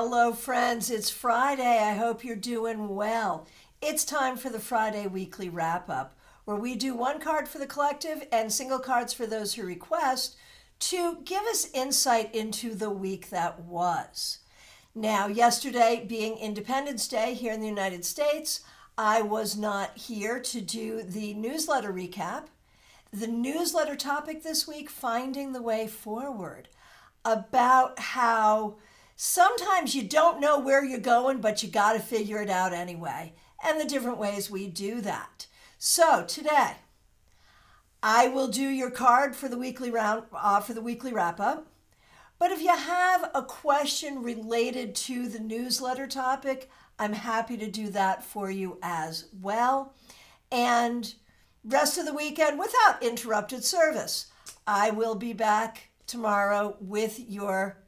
Hello, friends. It's Friday. I hope you're doing well. It's time for the Friday Weekly Wrap-Up, where we do one card for the collective and single cards for those who request to give us insight into the week that was. Now, yesterday being Independence Day here in the United States, I was not here to do the newsletter recap. The newsletter topic this week, Finding the Way Forward, about how sometimes you don't know where you're going, but you got to figure it out anyway, and the different ways we do that. So today, I will do your card for the weekly wrap-up. But if you have a question related to the newsletter topic, I'm happy to do that for you as well. And rest of the weekend without interrupted service. I will be back tomorrow with your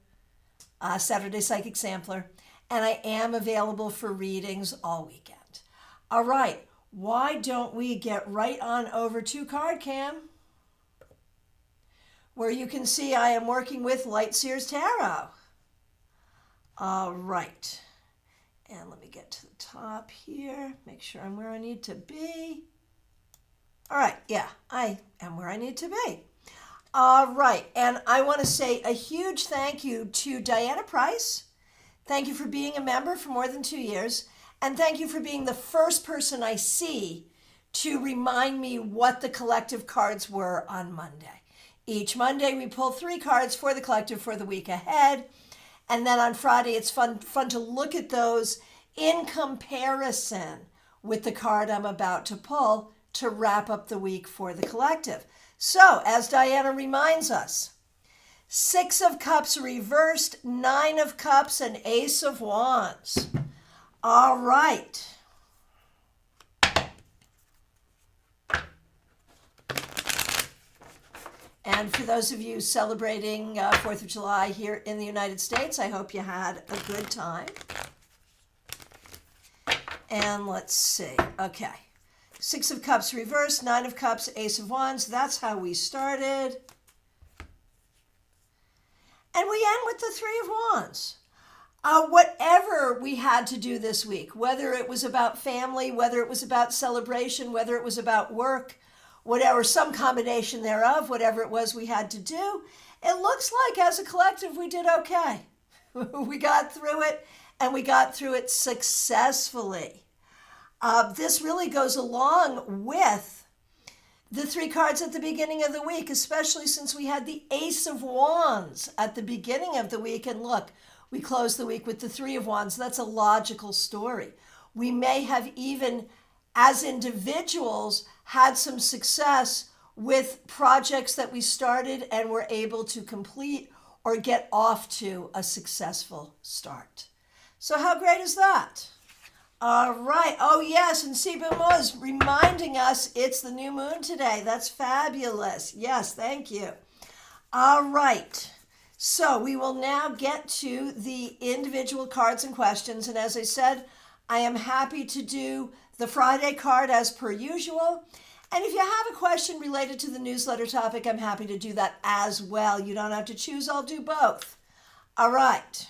Saturday Psychic Sampler, and I am available for readings all weekend. All right, why don't we get right on over to CardCam, where you can see I am working with Lightseers Tarot. All right, and let me get to the top here, make sure I'm where I need to be. All right, yeah, I am where I need to be. All right, and I want to say a huge thank you to Diana Price. Thank you for being a member for more than 2 years, and thank you for being the first person I see to remind me what the collective cards were on Monday. Each Monday we pull 3 cards for the collective for the week ahead, and then on Friday it's fun to look at those in comparison with the card I'm about to pull to wrap up the week for the collective. So, as Diana reminds us, 6 of Cups reversed, 9 of Cups, and Ace of Wands. All right. And for those of you celebrating 4th of July here in the United States, I hope you had a good time. And let's see. Okay. 6 of Cups reversed, 9 of Cups, Ace of Wands. That's how we started. And we end with the 3 of Wands. Whatever we had to do this week, whether it was about family, whether it was about celebration, whether it was about work, whatever, some combination thereof, whatever it was we had to do, it looks like as a collective we did okay. We got through it, and we got through it successfully. This really goes along with the 3 cards at the beginning of the week, especially since we had the Ace of Wands at the beginning of the week. And look, we closed the week with the 3 of Wands. That's a logical story. We may have even, as individuals, had some success with projects that we started and were able to complete or get off to a successful start. So how great is that? All right. Oh, yes. And Sibum was reminding us it's the new moon today. That's fabulous. Yes, thank you. All right. So we will now get to the individual cards and questions. And as I said, I am happy to do the Friday card as per usual. And if you have a question related to the newsletter topic, I'm happy to do that as well. You don't have to choose. I'll do both. All right.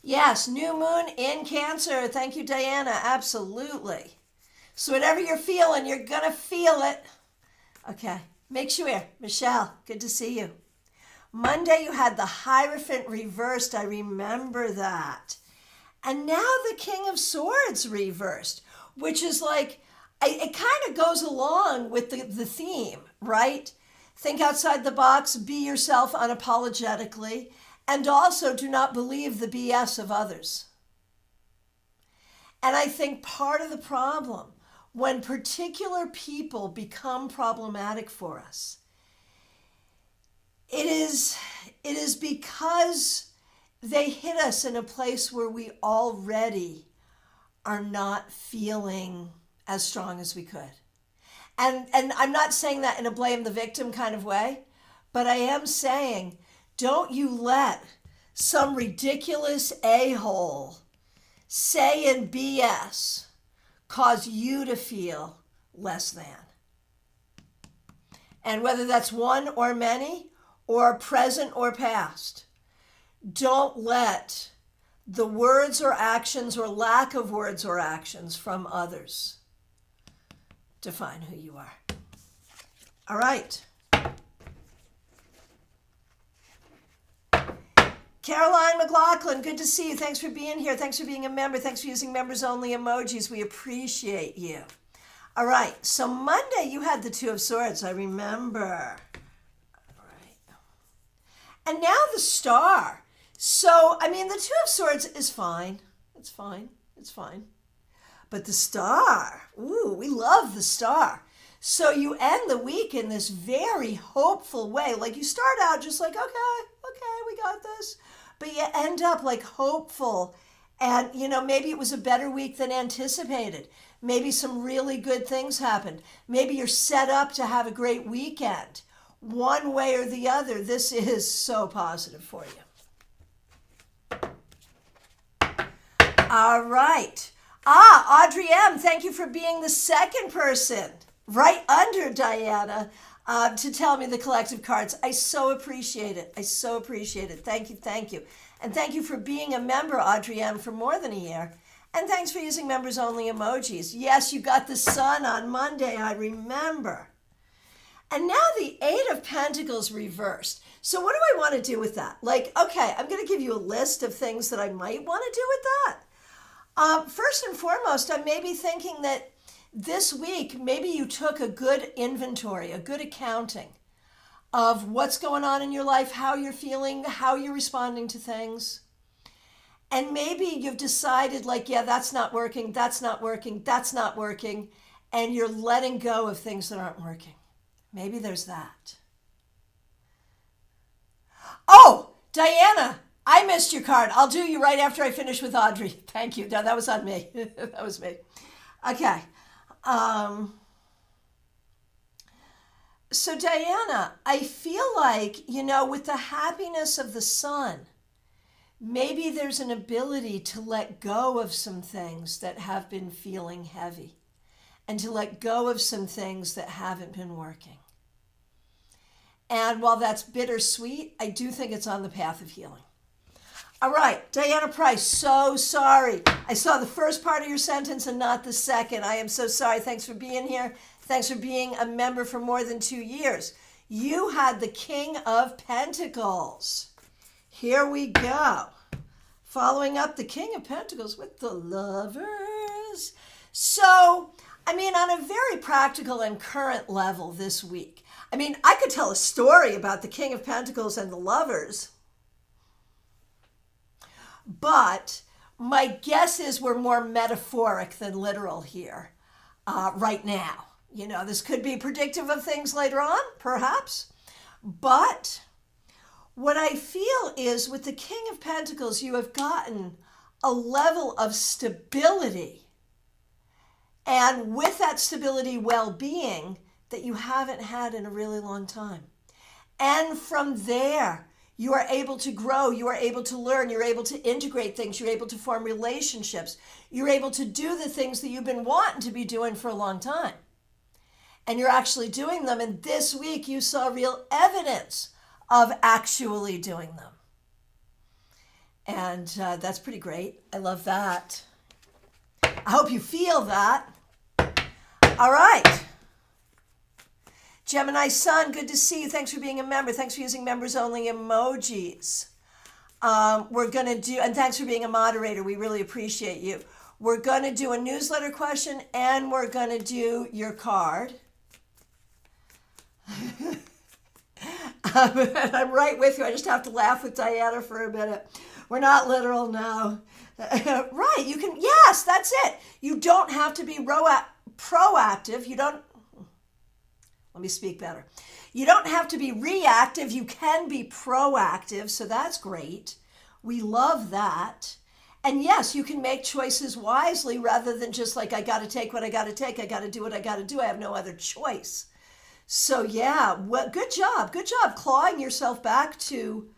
Yes, new moon in Cancer. Thank you, Diana. Absolutely. So whatever you're feeling, you're going to feel it. Okay. Make sure. Michelle, good to see you. Monday, you had the Hierophant reversed. I remember that. And now the King of Swords reversed, which is like, it kind of goes along with the theme, right? Think outside the box, be yourself unapologetically. And also do not believe the BS of others. And I think part of the problem, when particular people become problematic for us, it is because they hit us in a place where we already are not feeling as strong as we could. And I'm not saying that in a blame the victim kind of way, but I am saying, don't you let some ridiculous a-hole saying BS cause you to feel less than. And whether that's one or many, or present or past, Don't let the words or actions or lack of words or actions from others define who you are. All right. Caroline McLaughlin, good to see you. Thanks for being here. Thanks for being a member. Thanks for using members only emojis. We appreciate you. All right. So Monday you had the Two of Swords. I remember. All right. And now the Star. So, I mean, the Two of Swords is fine. It's fine. It's fine. But the Star, ooh, we love the Star. So you end the week in this very hopeful way. Like you start out just like, okay, we got this. But you end up like hopeful. And, you know, maybe it was a better week than anticipated. Maybe some really good things happened. Maybe you're set up to have a great weekend. One way or the other, this is so positive for you. All right. Audrey M., thank you for being the second person right under Diana to tell me the collective cards. I so appreciate it. I so appreciate it. Thank you, thank you. And thank you for being a member, Audrey M., for more than a year. And thanks for using members only emojis. Yes, you got the sun on Monday, I remember. And now the Eight of Pentacles reversed. So what do I want to do with that? Like, okay, I'm going to give you a list of things that I might want to do with that. First and foremost, I may be thinking that this week, maybe you took a good inventory, a good accounting of what's going on in your life, how you're feeling, how you're responding to things. And maybe you've decided like, yeah, that's not working, that's not working, that's not working. And you're letting go of things that aren't working. Maybe there's that. Oh, Diana, I missed your card. I'll do you right after I finish with Audrey. Thank you. No, that was on me. That was me. Okay. So Diana, I feel like, you know, with the happiness of the sun, maybe there's an ability to let go of some things that have been feeling heavy and to let go of some things that haven't been working. And while that's bittersweet, I do think it's on the path of healing. All right, Diana Price, so sorry. I saw the first part of your sentence and not the second. I am so sorry. Thanks for being here. Thanks for being a member for more than 2 years. You had the King of Pentacles. Here we go. Following up the King of Pentacles with the Lovers. So, I mean, on a very practical and current level this week, I mean, I could tell a story about the King of Pentacles and the Lovers, but my guess is we're more metaphoric than literal here right now. You know, this could be predictive of things later on, perhaps. But what I feel is with the King of Pentacles, you have gotten a level of stability. And with that stability, well-being that you haven't had in a really long time. And from there, you are able to grow, you are able to learn, you're able to integrate things, you're able to form relationships, you're able to do the things that you've been wanting to be doing for a long time. And you're actually doing them, and this week you saw real evidence of actually doing them. And that's pretty great. I love that. I hope you feel that. All right. Gemini Sun, good to see you. Thanks for being a member. Thanks for using members only emojis. We're going to do, and thanks for being a moderator. We really appreciate you. We're going to do a newsletter question, and we're going to do your card. I'm right with you. I just have to laugh with Diana for a minute. We're not literal now. Right, you can, yes, that's it. You don't have to be proactive. You don't, let me speak better. You don't have to be reactive. You can be proactive, so that's great. We love that. And yes, you can make choices wisely rather than just like, I got to take what I got to take. I got to do what I got to do. I have no other choice. So yeah, well, good job. Good job clawing yourself back to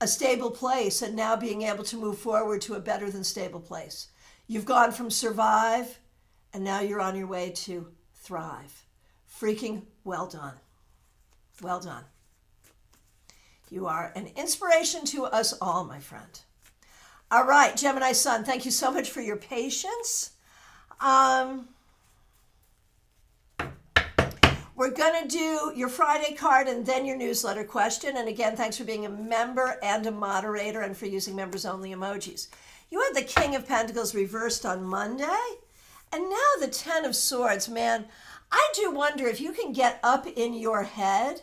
a stable place and now being able to move forward to a better than stable place. You've gone from survive and now you're on your way to thrive. Freaking well done. Well done. You are an inspiration to us all, my friend. All right, Gemini Sun, thank you so much for your patience. We're going to do your Friday card and then your newsletter question. And again, thanks for being a member and a moderator and for using members-only emojis. You had the King of Pentacles reversed on Monday. And now the Ten of Swords. Man, I do wonder if you can get up in your head.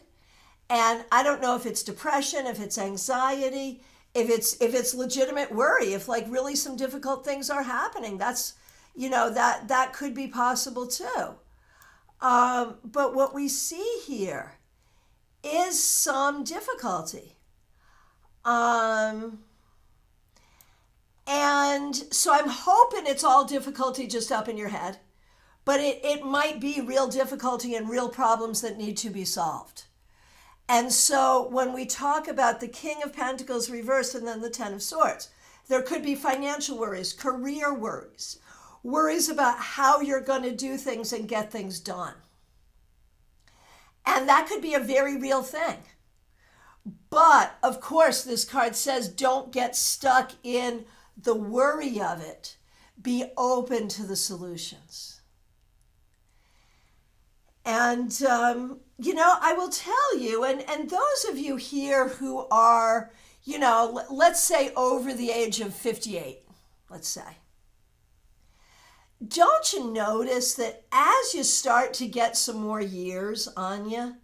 And I don't know if it's depression, if it's anxiety, if it's legitimate worry, if like really some difficult things are happening. That's, that could be possible too. But what we see here is some difficulty. And so I'm hoping it's all difficulty just up in your head, but it might be real difficulty and real problems that need to be solved. And so when we talk about the King of Pentacles reversed and then the Ten of Swords, there could be financial worries, career worries, worries about how you're going to do things and get things done. And that could be a very real thing. But of course, this card says don't get stuck in the worry of it. Be open to the solutions. And, I will tell you, and those of you here who are, let's say over the age of 58, let's say, don't you notice that as you start to get some more years on you,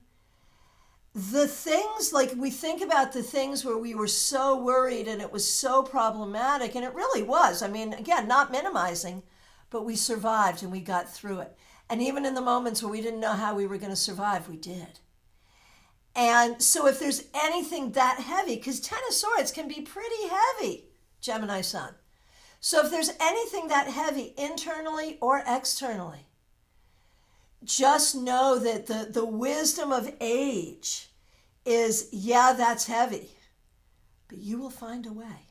the things, like we think about the things where we were so worried and it was so problematic, and it really was. I mean, again, not minimizing, but we survived and we got through it. And even in the moments where we didn't know how we were going to survive, we did. And so if there's anything that heavy, because Ten of Swords can be pretty heavy, Gemini Sun. So if there's anything that heavy internally or externally, just know that the wisdom of age is, yeah, that's heavy, but you will find a way.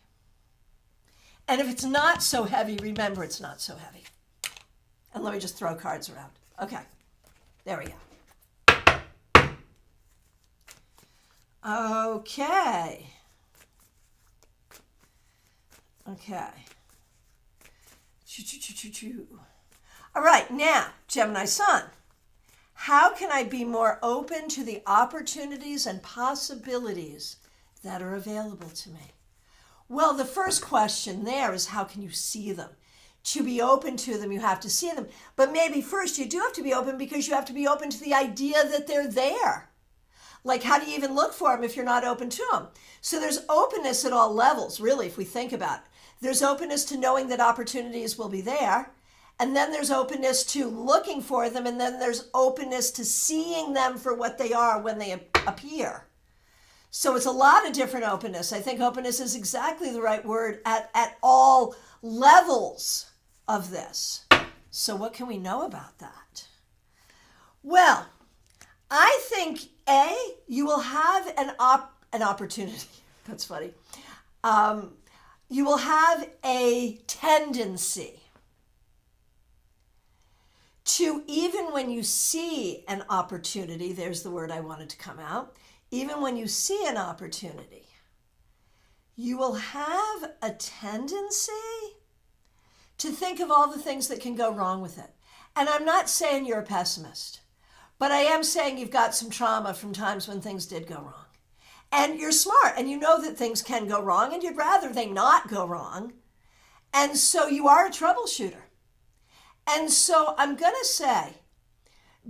And if it's not so heavy, remember it's not so heavy. And let me just throw cards around. Okay, there we go. Okay. All right, now, Gemini Sun. How can I be more open to the opportunities and possibilities that are available to me? Well, the first question there is how can you see them? To be open to them, you have to see them. But maybe first you do have to be open because you have to be open to the idea that they're there. Like, how do you even look for them if you're not open to them? So there's openness at all levels, really, if we think about it. There's openness to knowing that opportunities will be there. And then there's openness to looking for them. And then there's openness to seeing them for what they are when they appear. So it's a lot of different openness. I think openness is exactly the right word at all levels of this. So what can we know about that? Well, I think you will have an opportunity. That's funny. You will have a tendency to, even when you see an opportunity, there's the word I wanted to come out, even when you see an opportunity, you will have a tendency to think of all the things that can go wrong with it. And I'm not saying you're a pessimist, but I am saying you've got some trauma from times when things did go wrong. And you're smart and you know that things can go wrong and you'd rather they not go wrong. And so you are a troubleshooter. And so I'm going to say,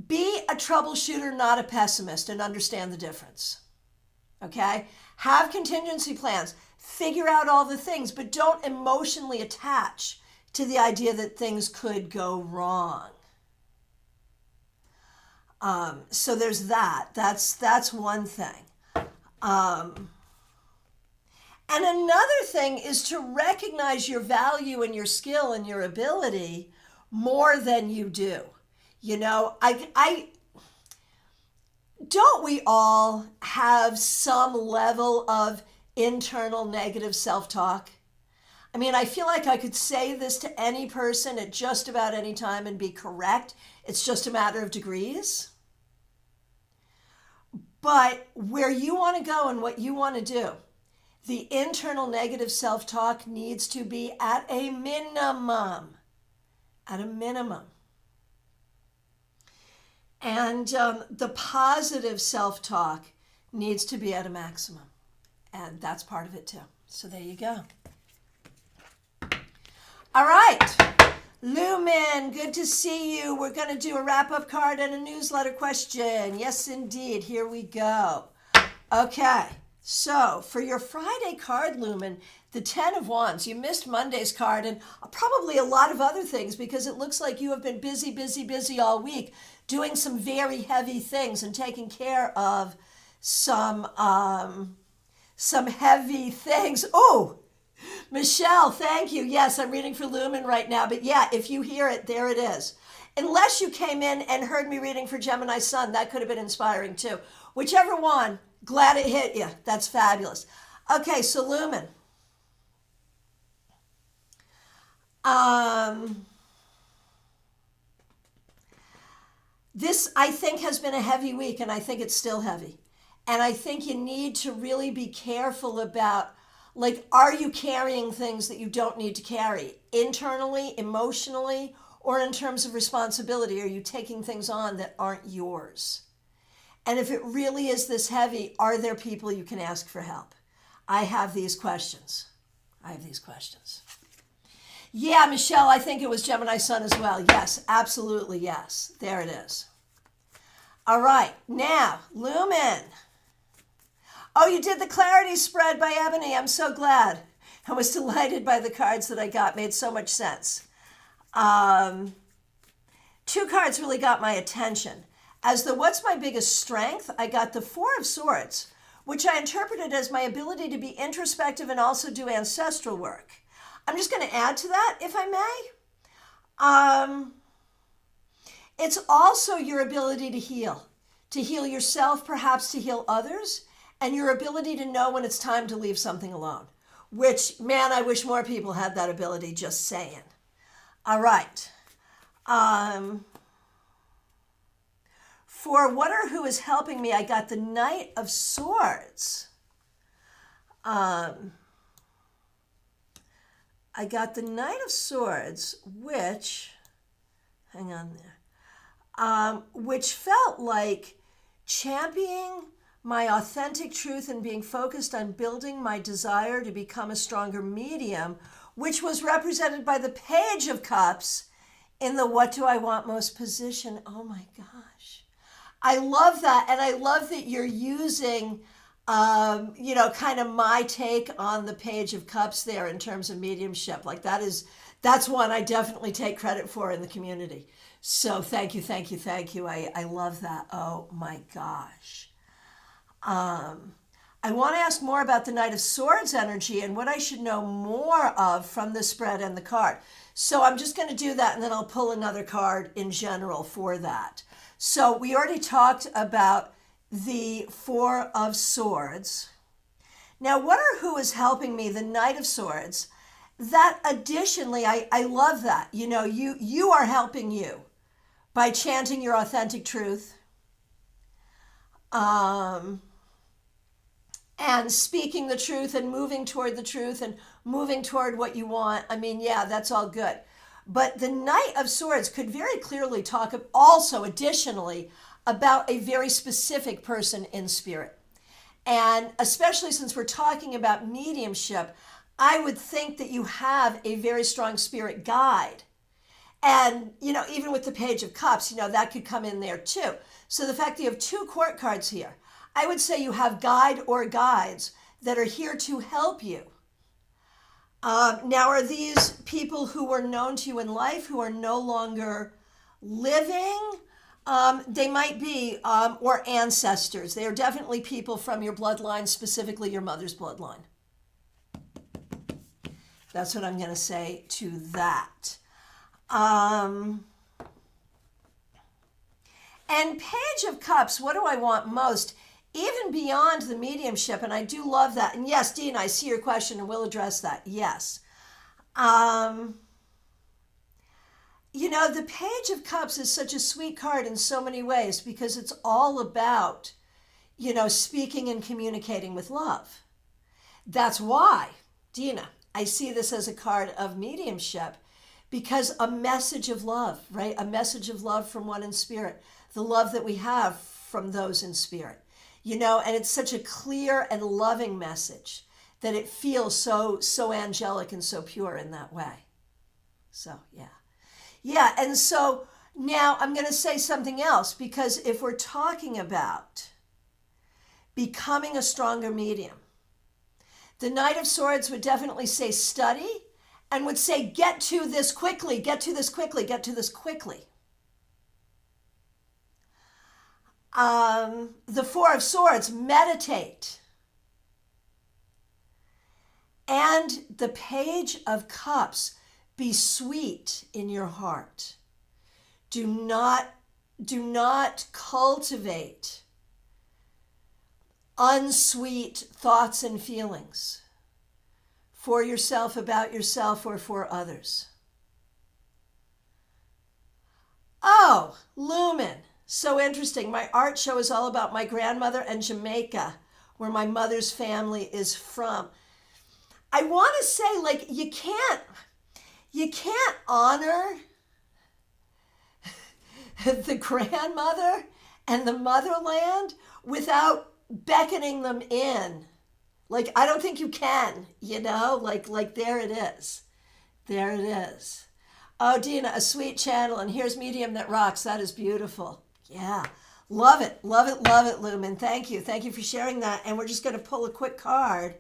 be a troubleshooter, not a pessimist, and understand the difference. Okay? Have contingency plans. Figure out all the things, but don't emotionally attach to the idea that things could go wrong. So there's that. That's one thing. And another thing is to recognize your value and your skill and your ability more than you do. I don't we all have some level of internal negative self-talk? I mean, I feel like I could say this to any person at just about any time and be correct. It's just a matter of degrees. But where you want to go and what you want to do, the internal negative self-talk needs to be at a minimum. At a minimum. And the positive self-talk needs to be at a maximum. And that's part of it too. So there you go. All right. Lumen, good to see you. We're going to do a wrap-up card and a newsletter question. Yes, indeed. Here we go. Okay. So for your Friday card, Lumen, the 10 of Wands, you missed Monday's card and probably a lot of other things because it looks like you have been busy, busy, busy all week doing some very heavy things and taking care of some heavy things. Oh, Michelle, thank you. Yes, I'm reading for Lumen right now. But yeah, if you hear it, there it is. Unless you came in and heard me reading for Gemini Sun, that could have been inspiring too. Whichever one, glad it hit you. That's fabulous. Okay, so Lumen. This, I think, has been a heavy week, and I think it's still heavy. And I think you need to really be careful about, like, are you carrying things that you don't need to carry? Internally, emotionally, or in terms of responsibility? Are you taking things on that aren't yours? And if it really is this heavy, are there people you can ask for help? I have these questions. Yeah, Michelle, I think it was Gemini Sun as well. Yes, absolutely, yes. There it is. All right, now, Lumen. Oh, you did the clarity spread by Ebony. I'm so glad. I was delighted by the cards that I got. Made so much sense. Two cards really got my attention. As the what's my biggest strength, I got the Four of Swords, which I interpreted as my ability to be introspective and also do ancestral work. I'm just going to add to that, if I may. It's also your ability to heal yourself, perhaps to heal others, and your ability to know when it's time to leave something alone, which, man, I wish more people had that ability, just saying. All right. For what or who is helping me, I got the Knight of Swords. I got the Knight of Swords, which, hang on there, which felt like championing my authentic truth and being focused on building my desire to become a stronger medium, which was represented by the Page of Cups in the what do I want most position. Oh my gosh. I love that. And I love that you're using kind of my take on the Page of Cups there in terms of mediumship. Like that's one I definitely take credit for in the community. So thank you. I love that. Oh my gosh. I want to ask more about the Knight of Swords energy and what I should know more of from the spread and the card. So I'm just going to do that and then I'll pull another card in general for that. So we already talked about the Four of Swords. Now, what or who is helping me? The Knight of Swords. That additionally, I love that. You know, you are helping you by chanting your authentic truth. And speaking the truth and moving toward the truth and moving toward what you want. I mean, yeah, that's all good. But the Knight of Swords could very clearly talk also additionally about a very specific person in spirit. And especially since we're talking about mediumship, I would think that you have a very strong spirit guide. And, even with the Page of Cups, that could come in there too. So the fact that you have two court cards here, I would say you have guide or guides that are here to help you. Now, are these people who were known to you in life who are no longer living? They might be, or ancestors. They are definitely people from your bloodline, specifically your mother's bloodline. That's what I'm going to say to that. And Page of Cups, what do I want most? Even beyond the mediumship, and I do love that. And yes, Dean, I see your question and we'll address that. Yes. The Page of Cups is such a sweet card in so many ways because it's all about speaking and communicating with love. That's why, Dina, I see this as a card of mediumship, because a message of love, right? A message of love from one in spirit, the love that we have from those in spirit, and it's such a clear and loving message that it feels so angelic and so pure in that way. So, yeah. Yeah, and so now I'm going to say something else, because if we're talking about becoming a stronger medium, the Knight of Swords would definitely say study, and would say get to this quickly, get to this quickly, get to this quickly. The Four of Swords, meditate. And the Page of Cups, be sweet in your heart. Do not cultivate unsweet thoughts and feelings for yourself, about yourself, or for others. Oh, Lumen. So interesting. My art show is all about my grandmother and Jamaica, where my mother's family is from. I want to say, like, you can't honor the grandmother and the motherland without beckoning them in. Like, I don't think you can, like there it is. There it is. Oh, Dina, a sweet channel, and here's Medium That Rocks. That is beautiful. Yeah. Love it, Lumen. Thank you. Thank you for sharing that. And we're just going to pull a quick card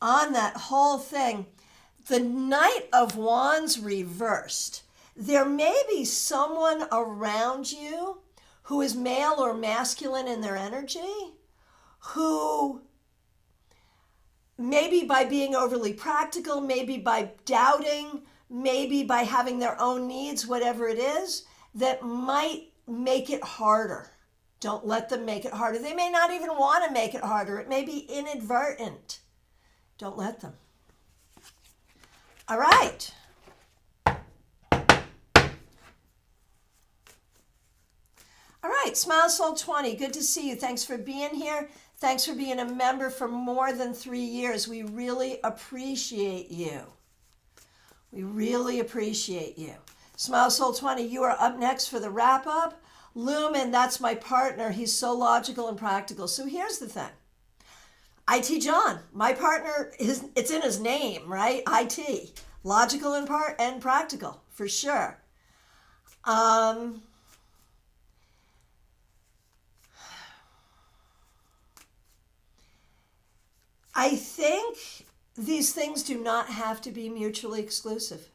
on that whole thing. The Knight of Wands reversed. There may be someone around you who is male or masculine in their energy, who maybe by being overly practical, maybe by doubting, maybe by having their own needs, whatever it is, that might make it harder. Don't let them make it harder. They may not even want to make it harder. It may be inadvertent. Don't let them. All right. All right, Smile Soul 20, good to see you. Thanks for being here. Thanks for being a member for more than 3 years. We really appreciate you. We really appreciate you. Smile Soul 20, you are up next for the wrap-up. Lumen, that's my partner. He's so logical and practical. So here's the thing. IT John, my partner, it's in his name, right? IT, logical and practical, for sure. I think these things do not have to be mutually exclusive.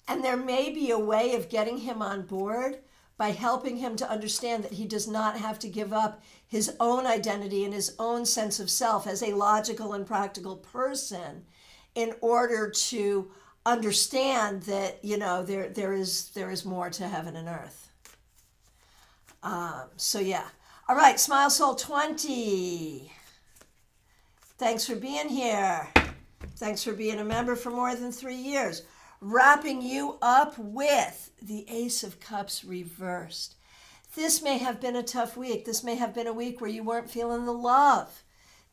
And there may be a way of getting him on board by helping him to understand that he does not have to give up his own identity and his own sense of self as a logical and practical person in order to understand that, there is more to heaven and earth. So yeah. All right, Smile Soul 20. Thanks for being here. Thanks for being a member for more than 3 years. Wrapping you up with the Ace of Cups reversed. This may have been a tough week. This may have been a week where you weren't feeling the love.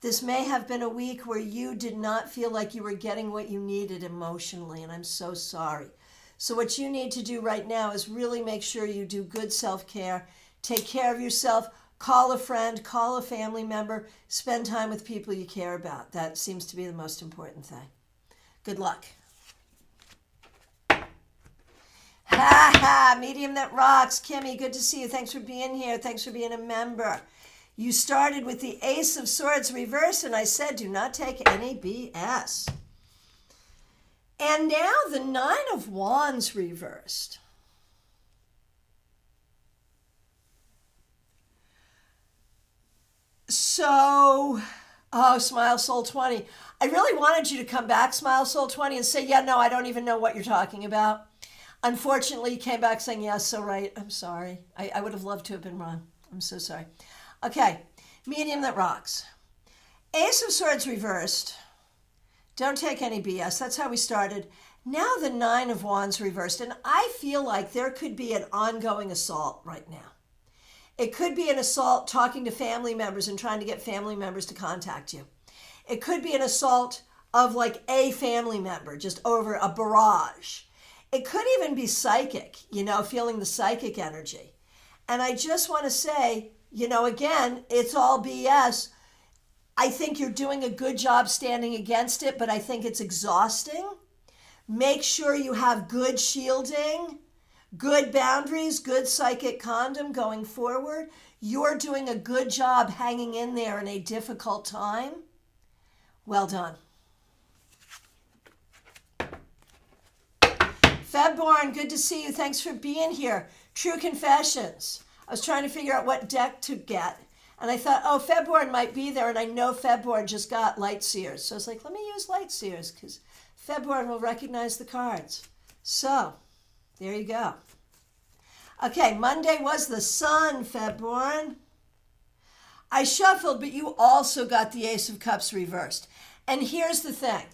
This may have been a week where you did not feel like you were getting what you needed emotionally, and I'm so sorry. So what you need to do right now is really make sure you do good self-care. Take care of yourself. Call a friend, call a family member, spend time with people you care about. That seems to be the most important thing. Good luck. Ha ha, Medium That Rocks. Kimmy, good to see you. Thanks for being here. Thanks for being a member. You started with the Ace of Swords reversed, and I said do not take any BS. And now the Nine of Wands reversed. So, Smile Soul 20. I really wanted you to come back, Smile Soul 20, and say, yeah, no, I don't even know what you're talking about. Unfortunately, you came back saying, yes, so right. I'm sorry. I would have loved to have been wrong. I'm so sorry. Okay, Medium That Rocks. Ace of Swords reversed. Don't take any BS. That's how we started. Now the Nine of Wands reversed. And I feel like there could be an ongoing assault right now. It could be an assault talking to family members and trying to get family members to contact you. It could be an assault of like a family member, just over a barrage. It could even be psychic, feeling the psychic energy. And I just want to say, again, it's all BS. I think you're doing a good job standing against it, but I think it's exhausting. Make sure you have good shielding, good boundaries, good psychic condom going forward. You're doing a good job hanging in there in a difficult time. Well done. Febborn, good to see you. Thanks for being here. True Confessions. I was trying to figure out what deck to get. And I thought, Febborn might be there. And I know Febborn just got Light Seers. So I was like, let me use Light Seers because Febborn will recognize the cards. So, there you go. Okay, Monday was the Sun, Febborn. I shuffled, but you also got the Ace of Cups reversed. And here's the thing.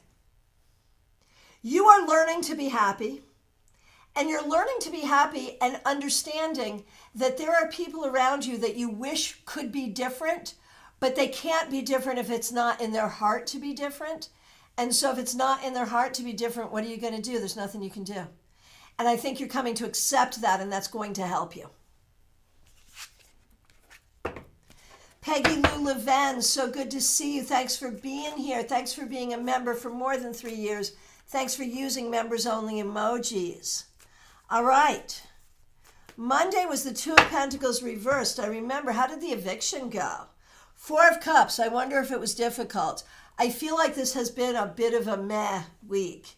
You are learning to be happy. And you're learning to be happy and understanding that there are people around you that you wish could be different, but they can't be different if it's not in their heart to be different. And so if it's not in their heart to be different, what are you going to do? There's nothing you can do. And I think you're coming to accept that, and that's going to help you. Peggy Lou Leven, so good to see you. Thanks for being here. Thanks for being a member for more than 3 years. Thanks for using members-only emojis. All right. Monday was the Two of Pentacles reversed. I remember. How did the eviction go? Four of Cups. I wonder if it was difficult. I feel like this has been a bit of a meh week.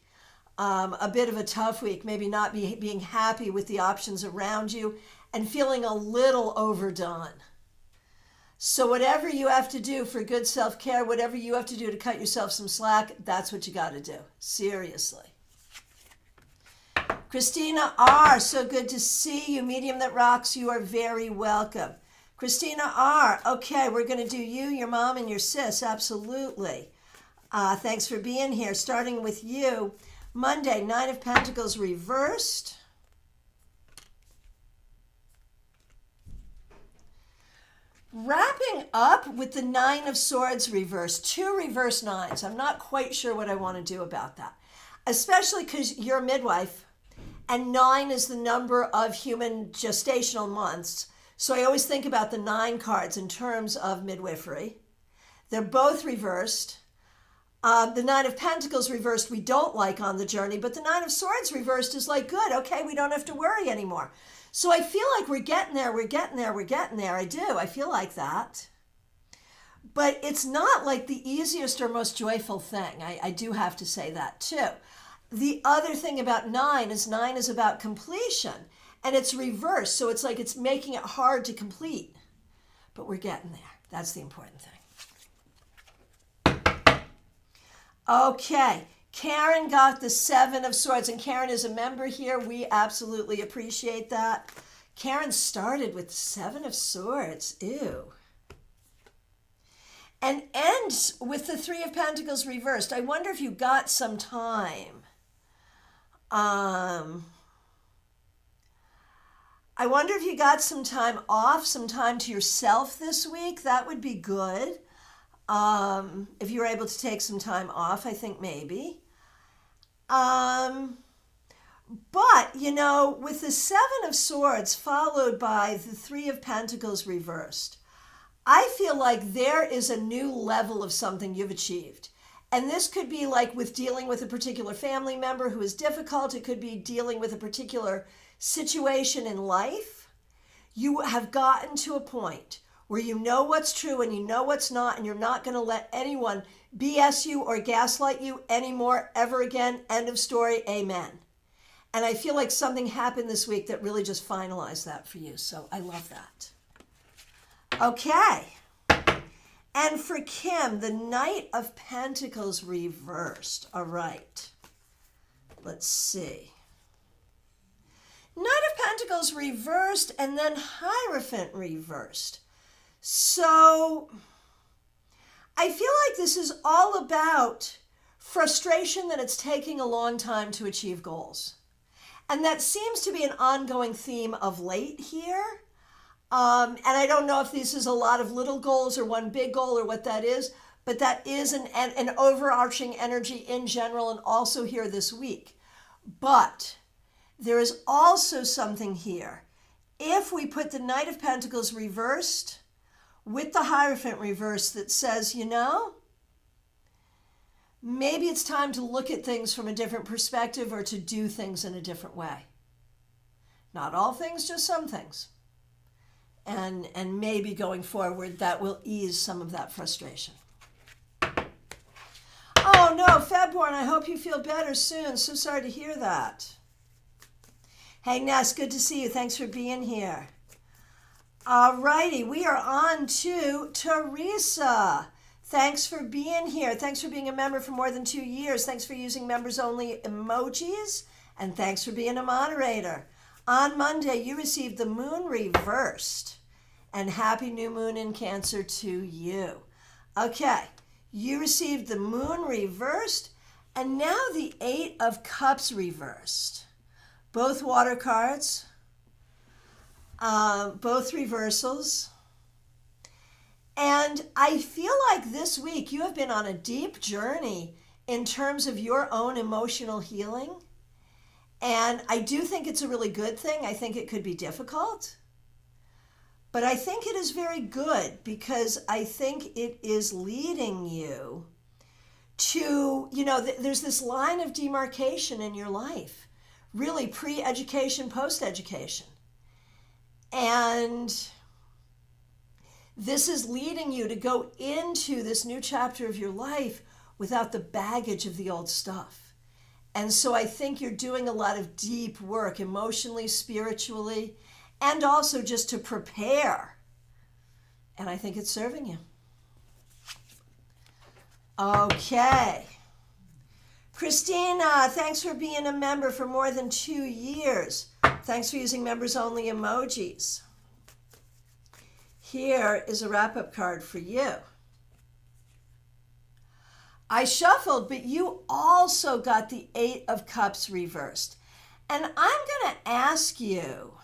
A bit of a tough week. Maybe not being happy with the options around you and feeling a little overdone. So whatever you have to do for good self-care, whatever you have to do to cut yourself some slack, that's what you got to do. Seriously. Christina R., so good to see you. Medium that rocks, you are very welcome. Christina R., okay, we're going to do you, your mom, and your sis, absolutely. Thanks for being here. Starting with you, Monday, Nine of Pentacles reversed. Wrapping up with the Nine of Swords reversed. Two reverse nines. I'm not quite sure what I want to do about that, especially because you're a midwife. And 9 is the number of human gestational months. So I always think about the 9 cards in terms of midwifery. They're both reversed. The Nine of Pentacles reversed we don't like on the journey, but the Nine of Swords reversed is like, good, okay, we don't have to worry anymore. So I feel like we're getting there. I do. I feel like that. But it's not like the easiest or most joyful thing. I do have to say that too. The other thing about 9 is about completion, and it's reversed. So it's like it's making it hard to complete, but we're getting there. That's the important thing. Okay, Karen got the Seven of Swords, and Karen is a member here. We absolutely appreciate that. Karen started with the Seven of Swords. Ew. And ends with the Three of Pentacles reversed. I wonder if you got some time. I wonder if you got some time off, some time to yourself this week. That would be good. If you were able to take some time off, I think maybe. But, with the Seven of Swords followed by the Three of Pentacles reversed, I feel like there is a new level of something you've achieved. And this could be like with dealing with a particular family member who is difficult. It could be dealing with a particular situation in life. You have gotten to a point where you know what's true and you know what's not, and you're not going to let anyone BS you or gaslight you anymore, ever again. End of story. Amen. And I feel like something happened this week that really just finalized that for you. So I love that. Okay. And for Kim, the Knight of Pentacles reversed. All right. Let's see. Knight of Pentacles reversed and then Hierophant reversed. So I feel like this is all about frustration that it's taking a long time to achieve goals. And that seems to be an ongoing theme of late here. And I don't know if this is a lot of little goals or one big goal or what that is, but that is an overarching energy in general and also here this week. But there is also something here. If we put the Knight of Pentacles reversed with the Hierophant reversed that says, maybe it's time to look at things from a different perspective or to do things in a different way. Not all things, just some things. And maybe going forward, that will ease some of that frustration. Oh no, Febborn, I hope you feel better soon. So sorry to hear that. Hey Ness, good to see you. Thanks for being here. Alrighty, we are on to Teresa. Thanks for being here. Thanks for being a member for more than 2 years. Thanks for using members only emojis. And thanks for being a moderator. On Monday, you received the moon reversed. And happy new moon in Cancer to you. Okay, you received the moon reversed. And now the 8 of Cups reversed. Both water cards. Both reversals. And I feel like this week you have been on a deep journey in terms of your own emotional healing. And I do think it's a really good thing. I think it could be difficult. But I think it is very good because I think it is leading you to, there's this line of demarcation in your life, really pre-education, post-education. And this is leading you to go into this new chapter of your life without the baggage of the old stuff. And so I think you're doing a lot of deep work emotionally, spiritually, and also just to prepare. And I think it's serving you. Okay. Christina, thanks for being a member for more than 2 years. Thanks for using members only emojis. Here is a wrap-up card for you. I shuffled, but you also got the 8 of Cups reversed. And I'm going to ask you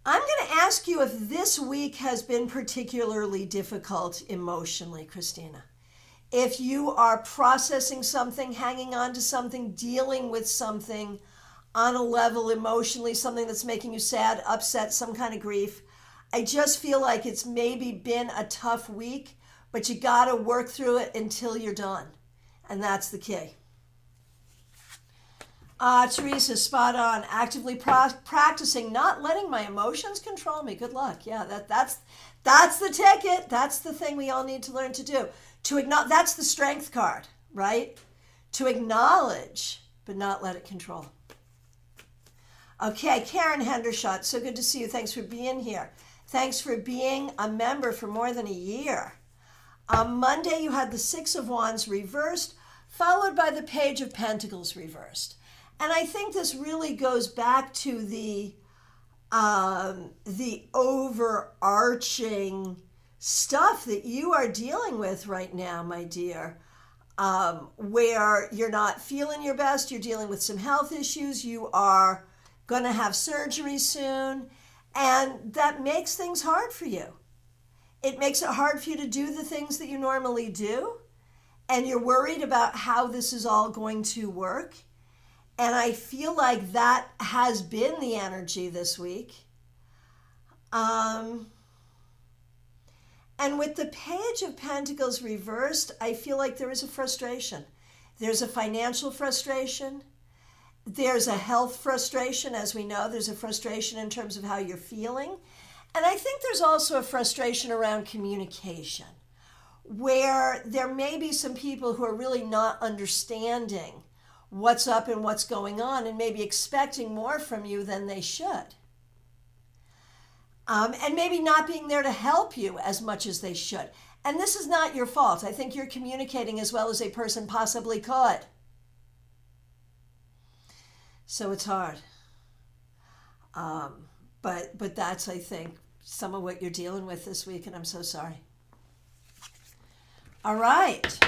if this week has been particularly difficult emotionally, Christina. If you are processing something, hanging on to something, dealing with something on a level emotionally, something that's making you sad, upset, some kind of grief, I just feel like it's maybe been a tough week, but you got to work through it until you're done. And that's the key. Teresa, spot on. Actively practicing not letting my emotions control me. Good luck. Yeah, that's the ticket. That's the thing we all need to learn to do. That's the strength card, right? To acknowledge, but not let it control. Okay, Karen Hendershot, so good to see you. Thanks for being here. Thanks for being a member for more than a year. On Monday, you had the 6 of Wands reversed, followed by the Page of Pentacles reversed. And I think this really goes back to the overarching stuff that you are dealing with right now, my dear, where you're not feeling your best, you're dealing with some health issues, you are going to have surgery soon, and that makes things hard for you. It makes it hard for you to do the things that you normally do, and you're worried about how this is all going to work. And I feel like that has been the energy this week. And with the Page of Pentacles reversed, I feel like there is a frustration. There's a financial frustration. There's a health frustration. As we know, there's a frustration in terms of how you're feeling. And I think there's also a frustration around communication, where there may be some people who are really not understanding what's up and what's going on and maybe expecting more from you than they should. And maybe not being there to help you as much as they should. And this is not your fault. I think you're communicating as well as a person possibly could. So it's hard. But that's, I think, some of what you're dealing with this week, and I'm so sorry. All right.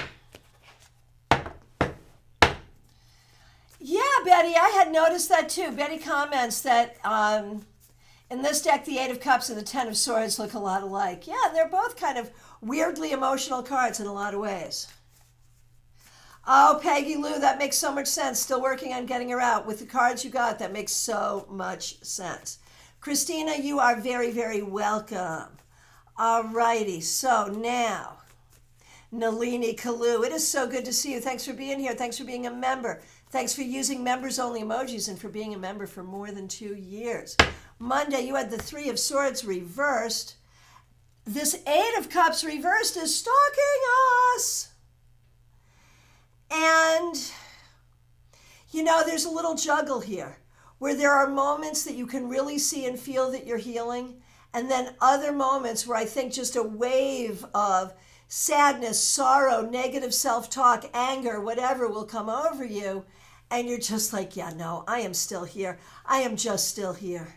Yeah, Betty, I had noticed that too. Betty comments that In this deck, the Eight of Cups and the Ten of Swords look a lot alike. Yeah, they're both kind of weirdly emotional cards in a lot of ways. Oh, Peggy Lou, that makes so much sense. Still working on getting her out. With the cards you got, that makes so much sense. Christina, you are very, very welcome. All righty, so now, Nalini Kalu, it is so good to see you. Thanks for being here. Thanks for being a member. Thanks for using members-only emojis and for being a member for more than 2 years. Monday, you had the Three of Swords reversed. This Eight of Cups reversed is stalking us. And, you know, there's a little juggle here where there are moments that you can really see and feel that you're healing, and then other moments where I think just a wave of sadness, sorrow, negative self-talk, anger, whatever will come over you, and you're just like, yeah, no, I am still here. I am just still here.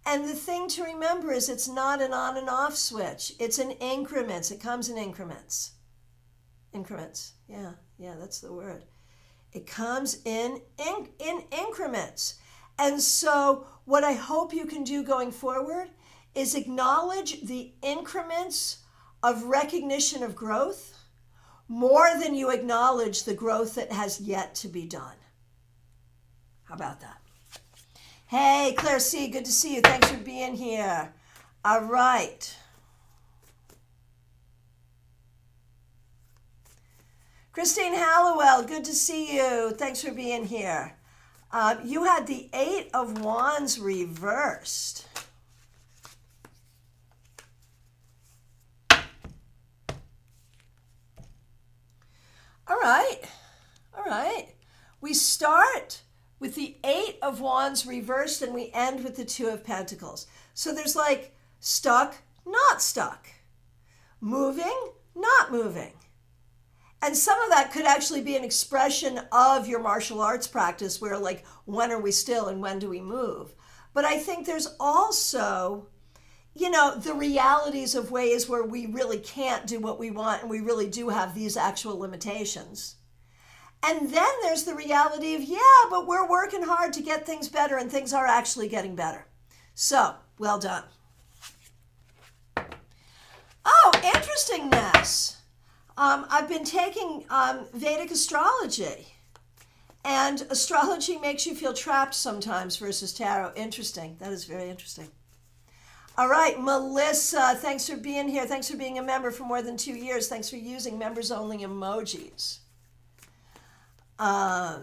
And the thing to remember is it's not an on and off switch. It's in increments. It comes in increments. Increments. Yeah, that's the word. It comes in increments. And so what I hope you can do going forward is acknowledge the increments of recognition of growth more than you acknowledge the growth that has yet to be done. How about that? Hey, Claire C., good to see you. Thanks for being here. All right. Christine Hallowell, good to see you. Thanks for being here. You had the Eight of Wands reversed. All right. We start with the Eight of Wands reversed and we end with the Two of Pentacles. So there's like stuck, not stuck. Moving, not moving. And some of that could actually be an expression of your martial arts practice where like, when are we still and when do we move? But I think there's also, you know, the realities of ways where we really can't do what we want and we really do have these actual limitations. And then there's the reality of, yeah, but we're working hard to get things better and things are actually getting better. So, well done. Oh, interestingness. I've been taking Vedic astrology, and astrology makes you feel trapped sometimes versus tarot. Interesting. That is very interesting. All right, Melissa, thanks for being here. Thanks for being a member for more than 2 years. Thanks for using members-only emojis. Oh,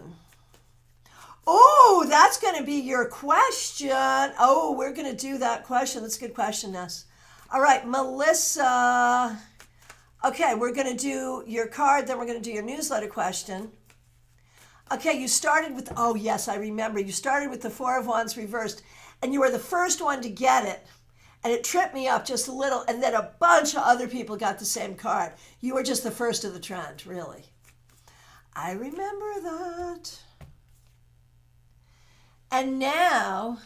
that's going to be your question. Oh, we're going to do that question. That's a good question, Ness. All right, Melissa. Okay, we're going to do your card, then we're going to do your newsletter question. Okay, you started with, oh yes, I remember. You started with the Four of Wands reversed, and you were the first one to get it. And it tripped me up just a little, and then a bunch of other people got the same card. You were just the first of the trend, really. I remember that. And now,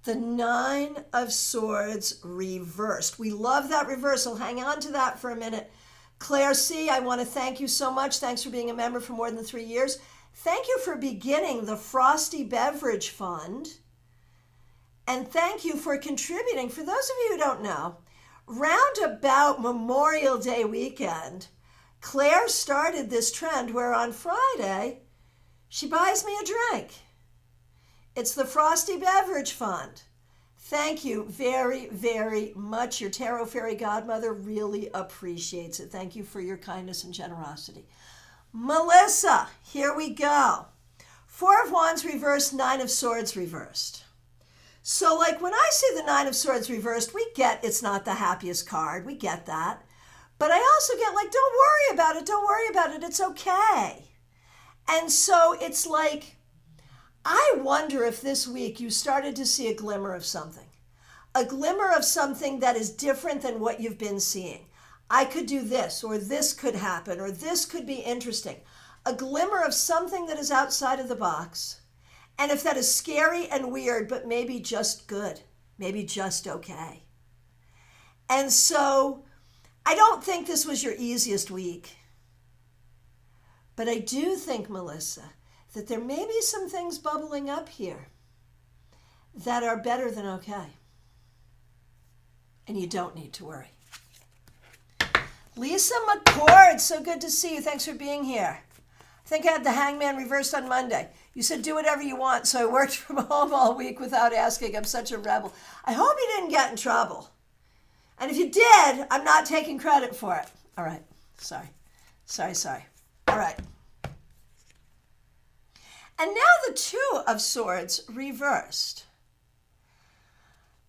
the Nine of Swords reversed. We love that reversal. Hang on to that for a minute. Claire C., I want to thank you so much. Thanks for being a member for more than 3 years. Thank you for beginning the Frosty Beverage Fund. And thank you for contributing. For those of you who don't know, round about Memorial Day weekend, Claire started this trend where on Friday, she buys me a drink. It's the Frosty Beverage Fund. Thank you very, very much. Your Tarot Fairy Godmother really appreciates it. Thank you for your kindness and generosity. Melissa, here we go. Four of Wands reversed, Nine of Swords reversed. So like when I see the Nine of Swords reversed, we get it's not the happiest card. We get that. But I also get like, don't worry about it. Don't worry about it. It's okay. And so it's like, I wonder if this week you started to see a glimmer of something that is different than what you've been seeing. I could do this, or this could happen, or this could be interesting. A glimmer of something that is outside of the box. And if that is scary and weird, but maybe just good, maybe just okay. And so I don't think this was your easiest week. But I do think, Melissa, that there may be some things bubbling up here. that are better than okay. And you don't need to worry. Lisa McCord, so good to see you. Thanks for being here. I think I had the hangman reversed on Monday. You said do whatever you want, so I worked from home all week without asking. I'm such a rebel. I hope you didn't get in trouble. And if you did, I'm not taking credit for it. All right. Sorry. All right. And now the Two of Swords reversed.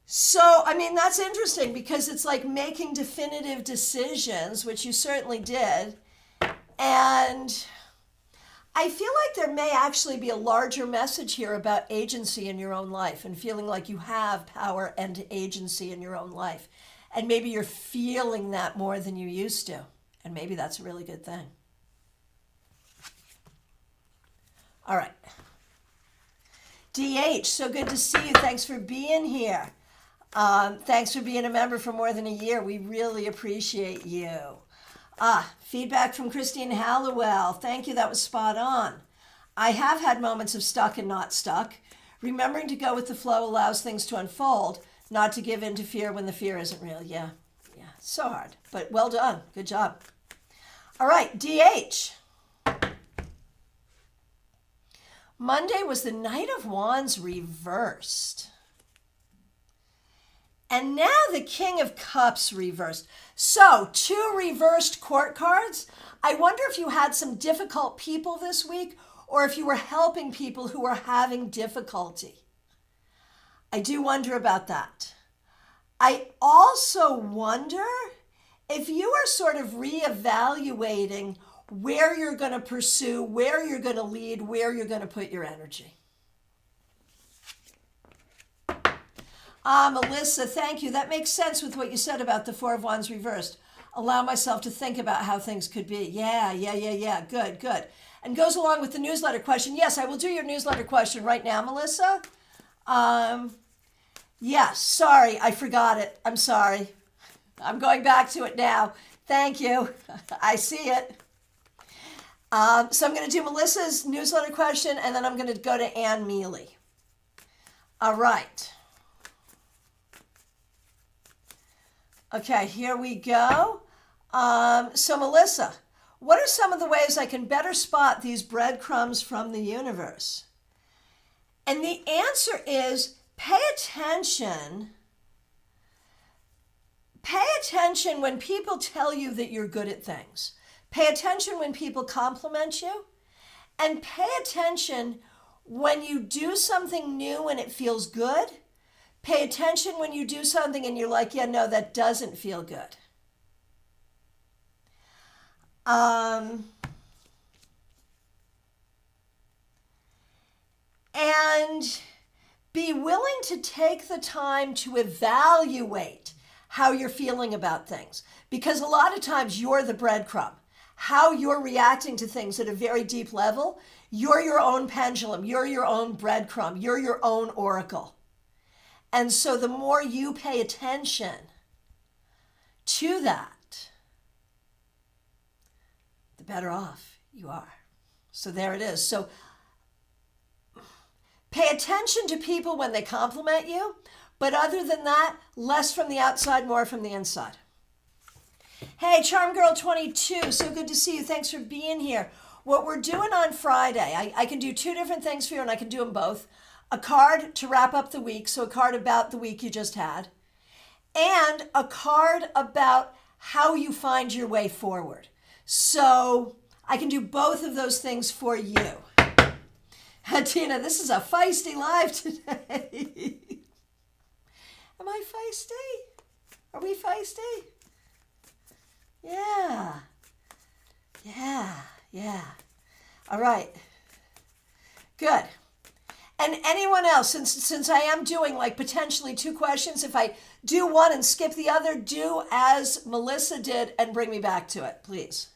So, I mean, that's interesting because it's like making definitive decisions, which you certainly did. And I feel like there may actually be a larger message here about agency in your own life and feeling like you have power and agency in your own life. And maybe you're feeling that more than you used to. And maybe that's a really good thing. All right. DH, so good to see you. Thanks for being here. Thanks for being a member for more than a year. We really appreciate you. Feedback from Christine Hallowell. Thank you. That was spot on. I have had moments of stuck and not stuck. Remembering to go with the flow allows things to unfold, not to give in to fear when the fear isn't real. Yeah. So hard, but well done. Good job. All right, DH. Monday was the Knight of Wands reversed. And now the King of Cups reversed. So, 2 reversed court cards. I wonder if you had some difficult people this week or if you were helping people who were having difficulty. I do wonder about that. I also wonder if you are sort of reevaluating where you're going to pursue, where you're going to lead, where you're going to put your energy. Melissa, thank you. That makes sense with what you said about the Four of Wands reversed. Allow myself to think about how things could be. Yeah. Good. And goes along with the newsletter question. Yes, I will do your newsletter question right now, Melissa. Yes, sorry, I forgot it. I'm sorry. I'm going back to it now. Thank you. I see it. So I'm going to do Melissa's newsletter question, and then I'm going to go to Ann Mealy. All right. Okay, here we go. So Melissa, what are some of the ways I can better spot these breadcrumbs from the universe? And the answer is pay attention. Pay attention when people tell you that you're good at things. Pay attention when people compliment you. And pay attention when you do something new and it feels good. Pay attention when you do something and you're like, yeah, no, that doesn't feel good. And be willing to take the time to evaluate how you're feeling about things. Because a lot of times you're the breadcrumb. How you're reacting to things at a very deep level, you're your own pendulum, you're your own breadcrumb, you're your own oracle. And so the more you pay attention to that, the better off you are. So there it is. So pay attention to people when they compliment you, but other than that, less from the outside, more from the inside. Hey, Charm Girl 22, so good to see you. Thanks for being here. What we're doing on Friday, I can do 2 different things for you, and I can do them both. A card to wrap up the week, so a card about the week you just had, and a card about how you find your way forward. So I can do both of those things for you. Tina, this is a feisty live today. Am I feisty? Are we feisty? Yeah. All right. Good. And anyone else, since I am doing like potentially 2 questions, if I do one and skip the other, do as Melissa did and bring me back to it, please.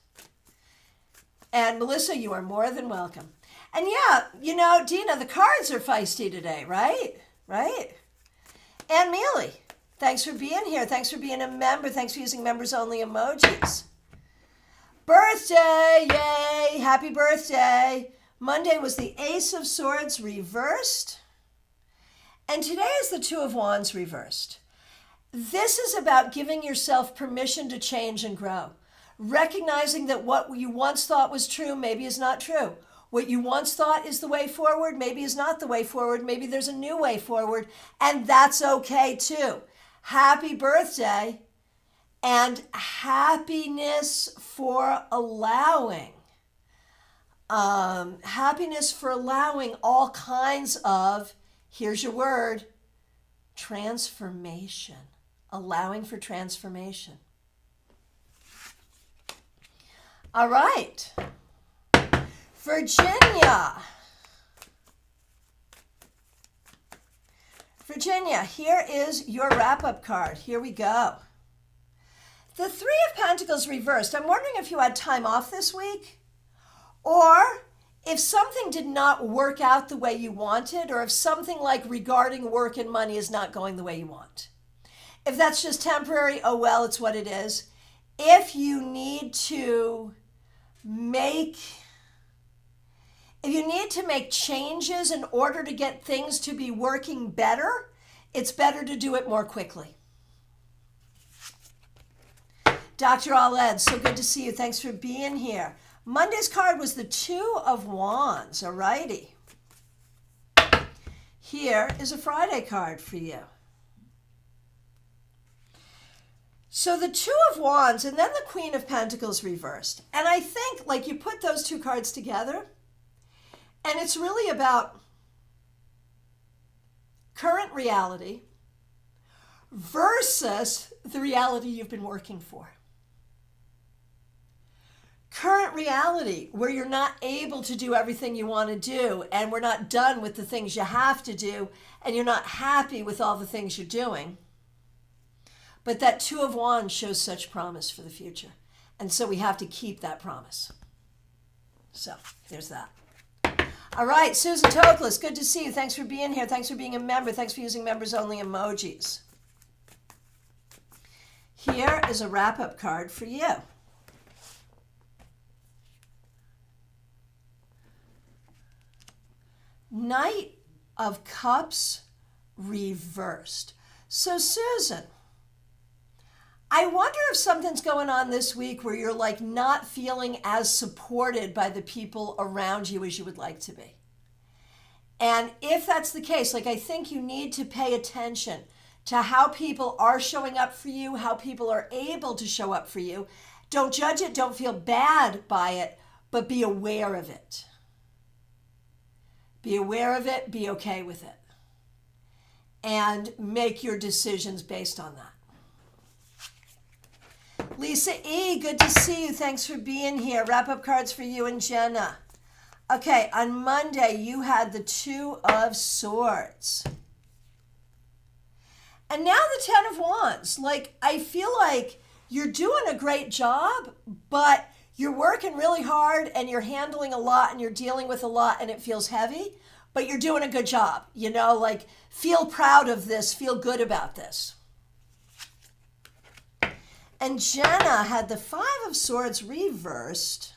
And Melissa, you are more than welcome. And yeah, you know, Dina, the cards are feisty today, right? Right? Ann Mealy, thanks for being here. Thanks for being a member. Thanks for using members-only emojis. Birthday, yay, happy birthday. Monday was the Ace of Swords reversed. And today is the Two of Wands reversed. This is about giving yourself permission to change and grow. Recognizing that what you once thought was true maybe is not true. What you once thought is the way forward maybe is not the way forward. Maybe there's a new way forward, and that's okay too. Happy birthday, and happiness for allowing. Happiness for allowing all kinds of, here's your word, transformation. Allowing for transformation. All right. Virginia. Virginia, here is your wrap-up card. Here we go. The Three of Pentacles reversed. I'm wondering if you had time off this week, or if something did not work out the way you wanted, or if something like regarding work and money is not going the way you want. If that's just temporary, oh well, it's what it is. If you need to make changes in order to get things to be working better, it's better to do it more quickly. Dr. Aled, so good to see you. Thanks for being here. Monday's card was the Two of Wands. All righty. Here is a Friday card for you. So the Two of Wands and then the Queen of Pentacles reversed. And I think like you put those two cards together and it's really about current reality versus the reality you've been working for. Current reality where you're not able to do everything you want to do and we're not done with the things you have to do and you're not happy with all the things you're doing. But that Two of Wands shows such promise for the future. And so we have to keep that promise. So there's that. All right, Susan Toklas, good to see you. Thanks for being here. Thanks for being a member. Thanks for using members only emojis. Here is a wrap-up card for you. Knight of Cups reversed. So Susan, I wonder if something's going on this week where you're like not feeling as supported by the people around you as you would like to be. And if that's the case, like I think you need to pay attention to how people are showing up for you, how people are able to show up for you. Don't judge it, don't feel bad by it, but be aware of it. Be aware of it, be okay with it. And make your decisions based on that. Lisa E., good to see you. Thanks for being here. Wrap-up cards for you and Jenna. Okay, on Monday, you had the Two of Swords. And now the Ten of Wands. Like, I feel like you're doing a great job, but you're working really hard and you're handling a lot and you're dealing with a lot and it feels heavy, but you're doing a good job. You know, like, feel proud of this, feel good about this. And Jenna had the Five of Swords reversed.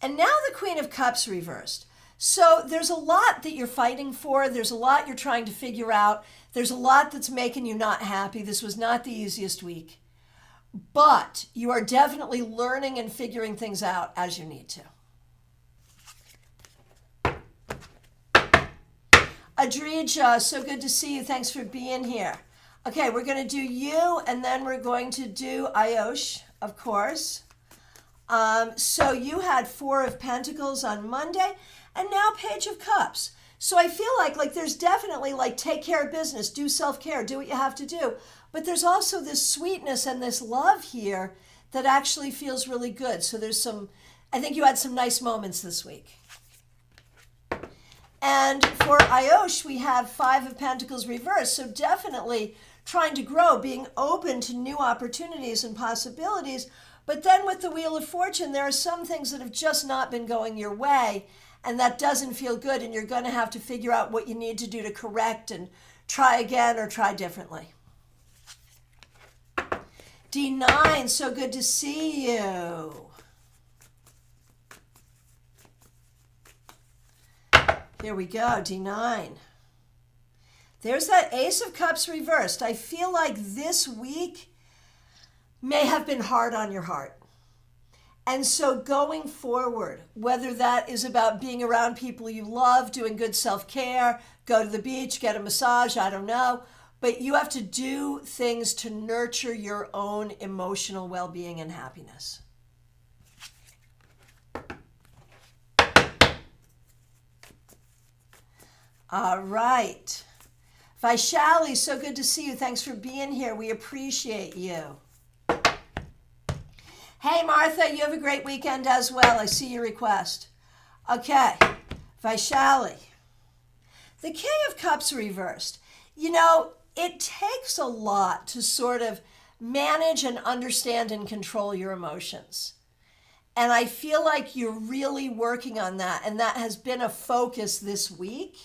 And now the Queen of Cups reversed. So there's a lot that you're fighting for. There's a lot you're trying to figure out. There's a lot that's making you not happy. This was not the easiest week. But you are definitely learning and figuring things out as you need to. Adrija, so good to see you. Thanks for being here. Okay, we're going to do you, and then we're going to do Ayosh, of course. So you had Four of Pentacles on Monday, and now Page of Cups. So I feel like there's definitely like take care of business, do self-care, do what you have to do. But there's also this sweetness and this love here that actually feels really good. So there's some, I think you had some nice moments this week. And for Ayosh, we have Five of Pentacles reversed. So definitely trying to grow, being open to new opportunities and possibilities. But then with the Wheel of Fortune, there are some things that have just not been going your way, and that doesn't feel good, and you're going to have to figure out what you need to do to correct and try again or try differently. D9, so good to see you. Here we go, D9. There's that Ace of Cups reversed. I feel like this week may have been hard on your heart. And so going forward, whether that is about being around people you love, doing good self-care, go to the beach, get a massage, I don't know, but you have to do things to nurture your own emotional well-being and happiness. All right. Vaishali, so good to see you. Thanks for being here. We appreciate you. Hey, Martha, you have a great weekend as well. I see your request. Okay, Vaishali. The King of Cups reversed. You know, it takes a lot to sort of manage and understand and control your emotions. And I feel like you're really working on that, and that has been a focus this week.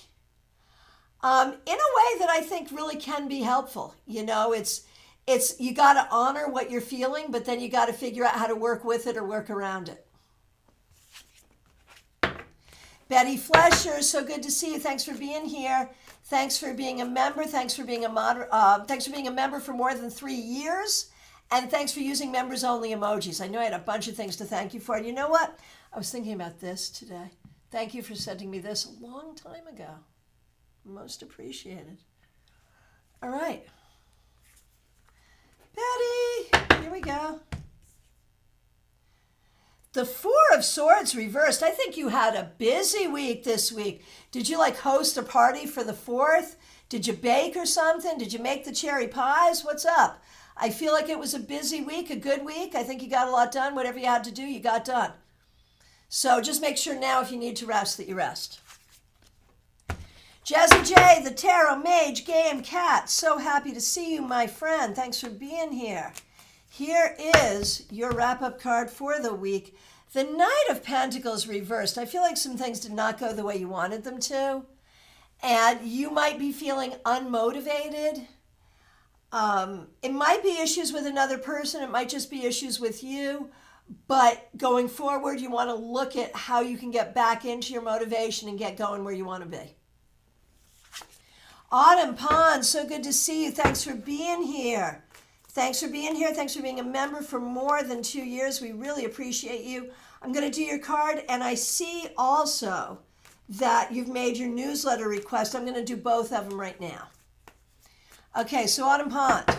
In a way that I think really can be helpful. You know, it's you got to honor what you're feeling, but then you got to figure out how to work with it or work around it. Betty Flesher, so good to see you. Thanks for being here. Thanks for being a member. Thanks for being thanks for being a member for more than 3 years, and thanks for using members only emojis. I know I had a bunch of things to thank you for. And you know what? I was thinking about this today. Thank you for sending me this a long time ago. Most appreciated. All right. Betty, here we go. The Four of Swords reversed. I think you had a busy week this week. Did you host a party for the 4th? Did you bake or something? Did you make the cherry pies? What's up? I feel like it was a busy week, a good week. I think you got a lot done. Whatever you had to do, you got done. So just make sure now if you need to rest that you rest. Jazzy J, the Tarot Mage Game Cat. So happy to see you, my friend. Thanks for being here. Here is your wrap-up card for the week. The Knight of Pentacles reversed. I feel like some things did not go the way you wanted them to. And you might be feeling unmotivated. It might be issues with another person. It might just be issues with you. But going forward, you want to look at how you can get back into your motivation and get going where you want to be. Autumn Pond, so good to see you. Thanks for being here. Thanks for being here. Thanks for being a member for more than 2 years. We really appreciate you. I'm going to do your card, and I see also that you've made your newsletter request. I'm going to do both of them right now. Okay, so Autumn Pond.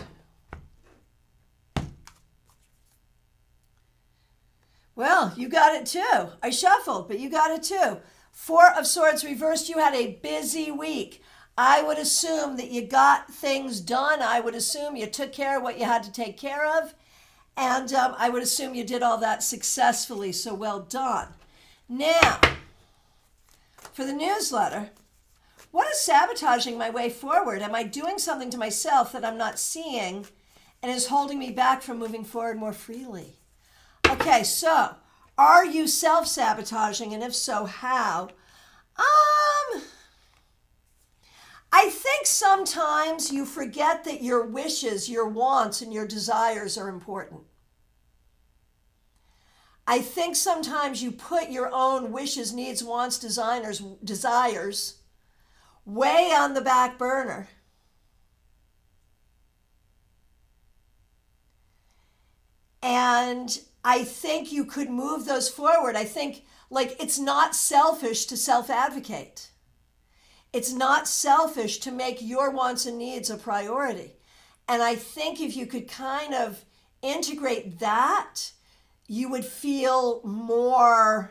Well, you got it too. I shuffled, but you got it too. Four of Swords reversed. You had a busy week. I would assume that you got things done. I would assume you took care of what you had to take care of. And I would assume you did all that successfully, so well done. Now, for the newsletter, what is sabotaging my way forward? Am I doing something to myself that I'm not seeing and is holding me back from moving forward more freely? Okay, so are you self-sabotaging, and if so, how? I think sometimes you forget that your wishes, your wants, and your desires are important. I think sometimes you put your own wishes, needs, wants, desires way on the back burner. And I think you could move those forward. I think it's not selfish to self-advocate. It's not selfish to make your wants and needs a priority. And I think if you could kind of integrate that, you would feel more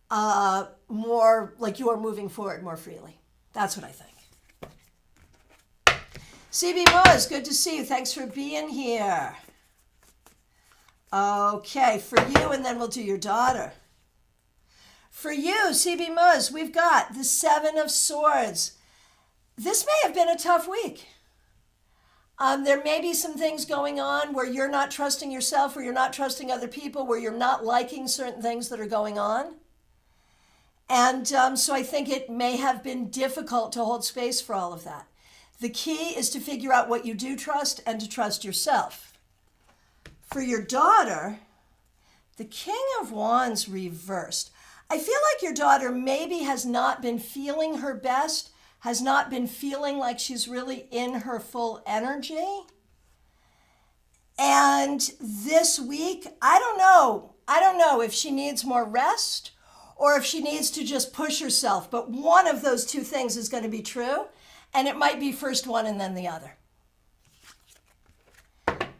like you are moving forward more freely. That's what I think. CB Moz, good to see you. Thanks for being here. Okay, for you, and then we'll do your daughter. For you, CB Moz, we've got the Seven of Swords. This may have been a tough week. There may be some things going on where you're not trusting yourself, where you're not trusting other people, where you're not liking certain things that are going on. And so I think it may have been difficult to hold space for all of that. The key is to figure out what you do trust and to trust yourself. For your daughter, the King of Wands reversed. I feel like your daughter maybe has not been feeling her best, has not been feeling like she's really in her full energy. And this week, I don't know. I don't know if she needs more rest or if she needs to just push herself. But one of those two things is going to be true. And it might be first one and then the other.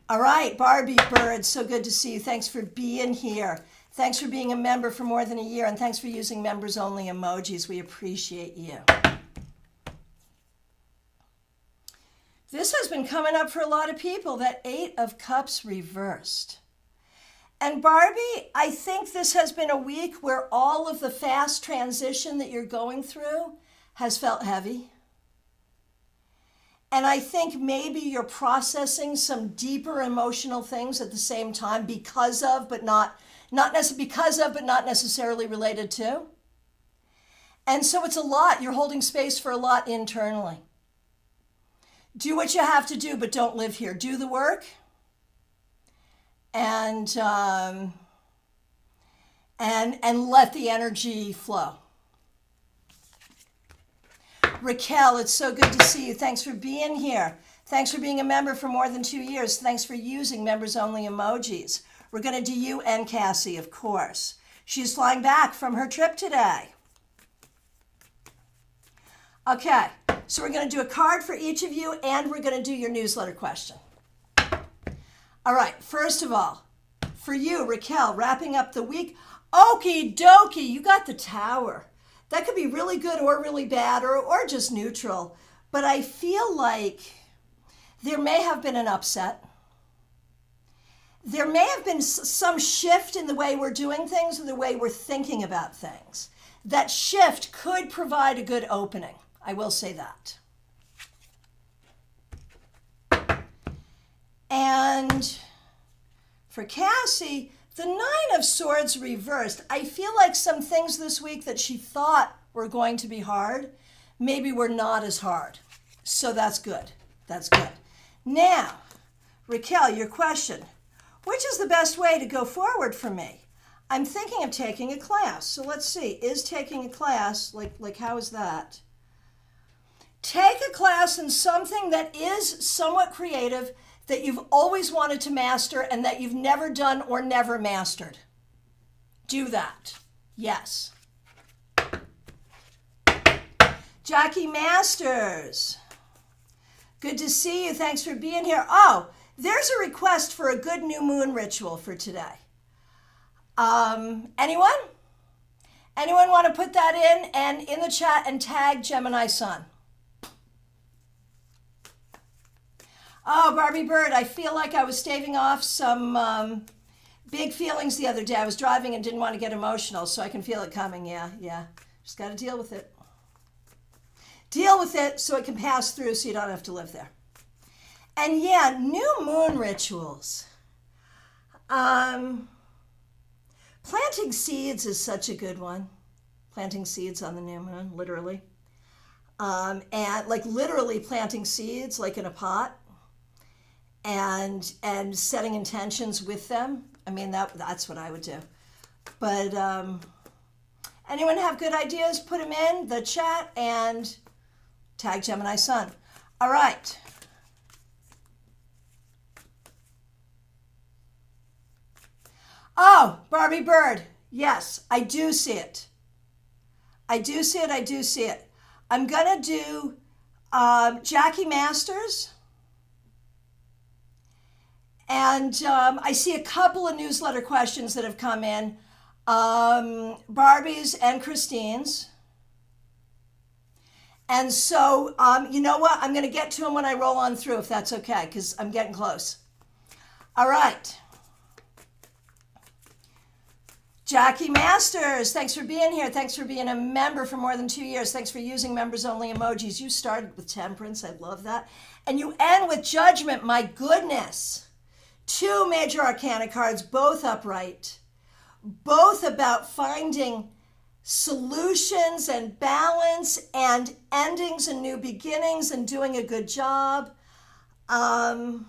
All right, Barbie Bird, so good to see you. Thanks for being here. Thanks for being a member for more than a year. And thanks for using members only emojis. We appreciate you. This has been coming up for a lot of people, that Eight of Cups reversed. And Barbie, I think this has been a week where all of the fast transition that you're going through has felt heavy. And I think maybe you're processing some deeper emotional things at the same time because of, but not necessarily related to. And so it's a lot. You're holding space for a lot internally. Do what you have to do, but don't live here. Do the work, and let the energy flow. Raquel, it's so good to see you. Thanks for being here. Thanks for being a member for more than 2 years. Thanks for using members only emojis. We're going to do you and Cassie, of course. She's flying back from her trip today. Okay, so we're going to do a card for each of you, and we're going to do your newsletter question. All right, first of all, for you, Raquel, wrapping up the week, okie dokie, you got the Tower. That could be really good or really bad or just neutral, but I feel like there may have been an upset. There may have been some shift in the way we're doing things or the way we're thinking about things. That shift could provide a good opening. I will say that. And for Cassie, the Nine of Swords reversed. I feel like some things this week that she thought were going to be hard, maybe were not as hard. So that's good. That's good. Now, Raquel, your question. Which is the best way to go forward for me? I'm thinking of taking a class. So let's see. Is taking a class, like how is that? Take a class in something that is somewhat creative, that you've always wanted to master and that you've never done or never mastered. Do that. Yes. Jackie Masters. Good to see you. Thanks for being here. Oh, there's a request for a good new moon ritual for today. Anyone? Anyone want to put that in and in the chat and tag Gemini Sun? Oh, Barbie Bird, I feel like I was staving off some big feelings the other day. I was driving and didn't want to get emotional, so I can feel it coming. Yeah. Just got to deal with it. Deal with it so it can pass through so you don't have to live there. And yeah, new moon rituals. Planting seeds is such a good one. Planting seeds on the new moon, literally. And like literally planting seeds like in a pot. And setting intentions with them. I mean, that's what I would do. But anyone have good ideas? Put them in the chat and tag Gemini Sun. All right. Oh, Barbie Bird. Yes, I do see it. I do see it. I'm going to do Jackie Masters. And I see a couple of newsletter questions that have come in. Barbie's and Christine's. And so, you know what? I'm going to get to them when I roll on through, if that's okay, because I'm getting close. All right. Jackie Masters, thanks for being here. Thanks for being a member for more than 2 years. Thanks for using members only emojis. You started with Temperance. I love that. And you end with Judgment. My goodness. 2 major arcana cards, both upright, both about finding solutions and balance and endings and new beginnings and doing a good job. Did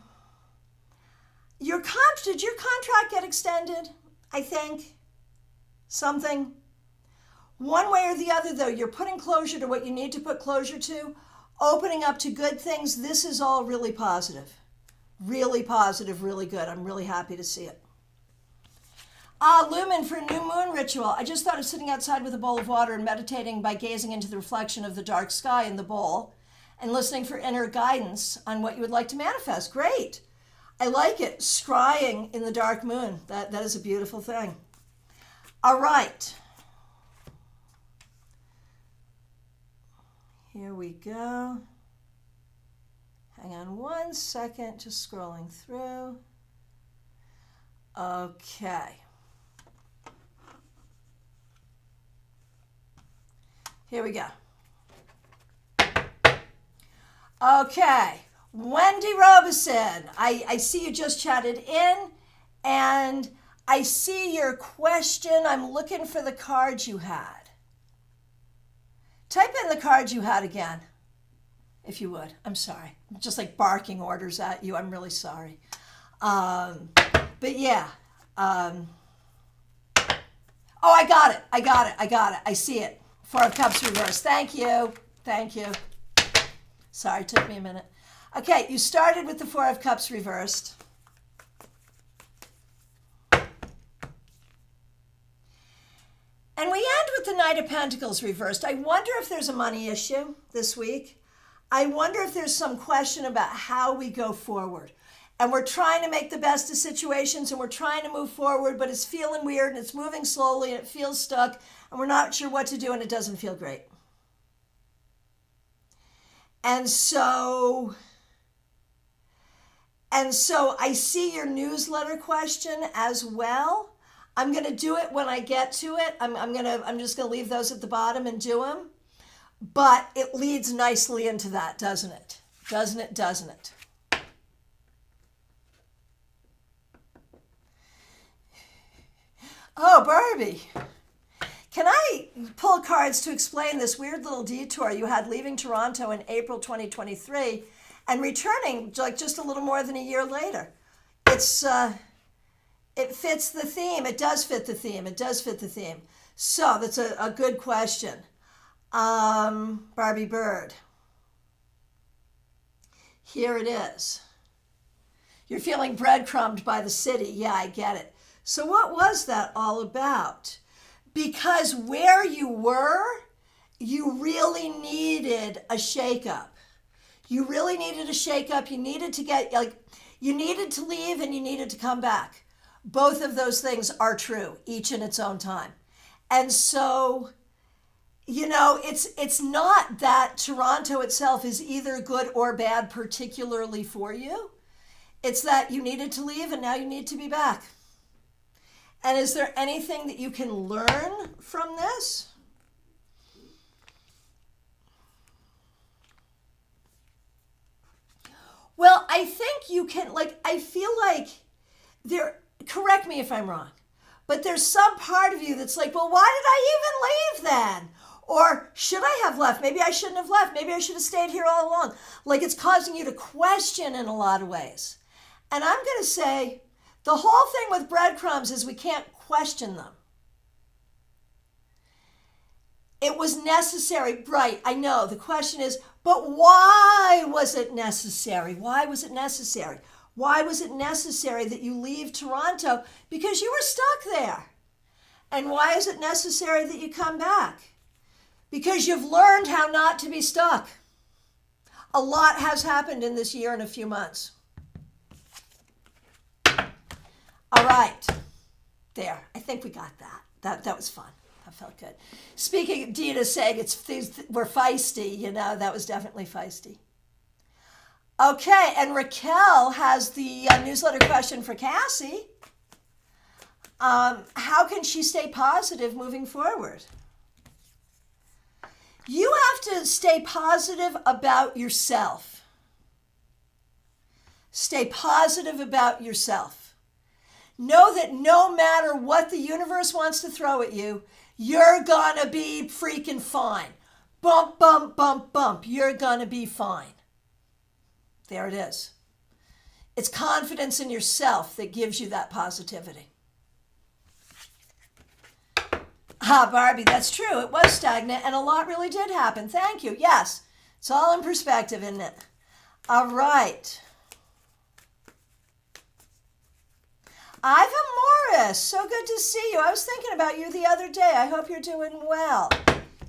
your contract get extended? I think something. One way or the other, though, you're putting closure to what you need to put closure to, opening up to good things. This is all really positive. Really positive, really good. I'm really happy to see it. Lumen for a new moon ritual. I just thought of sitting outside with a bowl of water and meditating by gazing into the reflection of the dark sky in the bowl and listening for inner guidance on what you would like to manifest. Great. I like it. Scrying in the dark moon. That is a beautiful thing. All right. Here we go. Hang on one second, just scrolling through. Okay. Here we go. Okay. Wendy Robeson, I see you just chatted in, and I see your question. I'm looking for the card you had. Type in the card you had again, if you would. I'm sorry. I'm just like barking orders at you. I'm really sorry. But yeah. Oh, I got it. I see it. Four of Cups reversed. Thank you. Sorry, it took me a minute. Okay, you started with the Four of Cups reversed. And we end with the Knight of Pentacles reversed. I wonder if there's a money issue this week. I wonder if there's some question about how we go forward. And we're trying to make the best of situations and we're trying to move forward, but it's feeling weird and it's moving slowly and it feels stuck and we're not sure what to do and it doesn't feel great. And so I see your newsletter question as well. I'm going to do it when I get to it. I'm just going to leave those at the bottom and do them. But it leads nicely into that, doesn't it? Doesn't it? Oh, Barbie. Can I pull cards to explain this weird little detour you had leaving Toronto in April 2023 and returning like just a little more than a year later? It fits the theme. It does fit the theme. So that's a good question. Barbie Bird. Here it is. You're feeling breadcrumbed by the city. Yeah, I get it. So what was that all about? Because where you were, you really needed a shakeup. You needed to get, you needed to leave and you needed to come back. Both of those things are true, each in its own time. And so, it's not that Toronto itself is either good or bad, particularly for you. It's that you needed to leave and now you need to be back. And is there anything that you can learn from this? Well, I think you can, I feel like correct me if I'm wrong, but there's some part of you that's like, well, why did I even leave then? Or should I have left? Maybe I shouldn't have left. Maybe I should have stayed here all along. It's causing you to question in a lot of ways. And I'm going to say, the whole thing with breadcrumbs is we can't question them. It was necessary, right? I know. The question is, but why was it necessary? Why was it necessary that you leave Toronto? Because you were stuck there. And why is it necessary that you come back? Because you've learned how not to be stuck. A lot has happened in this year and a few months. All right, there. I think we got that. That was fun. That felt good. Speaking of Dina saying we're feisty, that was definitely feisty. Okay, and Raquel has the newsletter question for Cassie. How can she stay positive moving forward? You have to stay positive about yourself. Stay positive about yourself. Know that no matter what the universe wants to throw at you, you're gonna be freaking fine. Bump, bump, bump, bump. You're gonna be fine. There it is. It's confidence in yourself that gives you that positivity. Ah, Barbie, that's true. It was stagnant and a lot really did happen. Thank you. Yes, it's all in perspective, isn't it? All right. Iva Morris, so good to see you. I was thinking about you the other day. I hope you're doing well.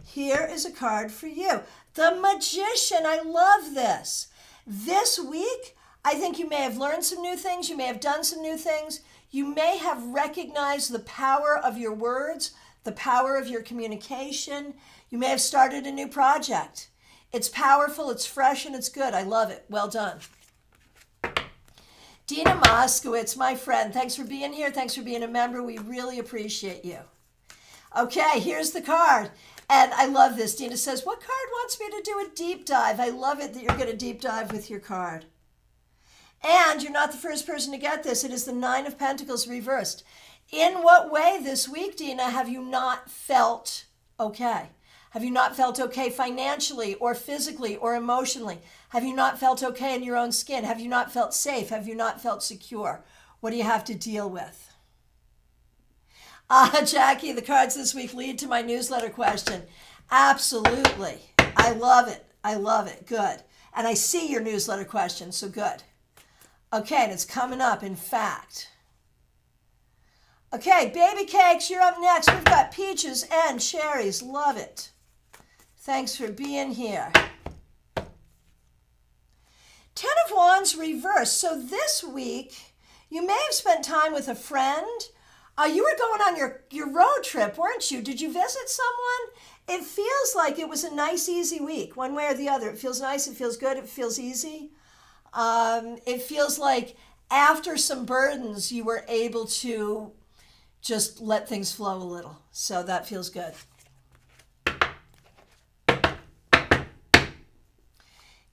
Here is a card for you. The Magician. I love this. This week, I think you may have learned some new things. You may have done some new things. You may have recognized the power of your words, the power of your communication. You may have started a new project. It's powerful, it's fresh, and it's good. I love it. Well done. Dina Moskowitz, my friend, thanks for being here. Thanks for being a member. We really appreciate you. Okay, here's the card. And I love this. Dina says, what card wants me to do a deep dive? I love it that you're going to deep dive with your card. And you're not the first person to get this. It is the Nine of Pentacles reversed. In what way this week, Dina, have you not felt okay? Have you not felt okay financially or physically or emotionally? Have you not felt okay in your own skin? Have you not felt safe? Have you not felt secure? What do you have to deal with? Jackie, the cards this week lead to my newsletter question. Absolutely. I love it. I love it. Good. And I see your newsletter question, so good. Okay, and it's coming up, in fact. Okay, baby cakes, you're up next. We've got peaches and cherries. Love it. Thanks for being here. Ten of Wands reversed. So this week, you may have spent time with a friend. You were going on your road trip, weren't you? Did you visit someone? It feels like it was a nice, easy week, one way or the other. It feels nice, it feels good, it feels easy. It feels like after some burdens, you were able to just let things flow a little. So that feels good.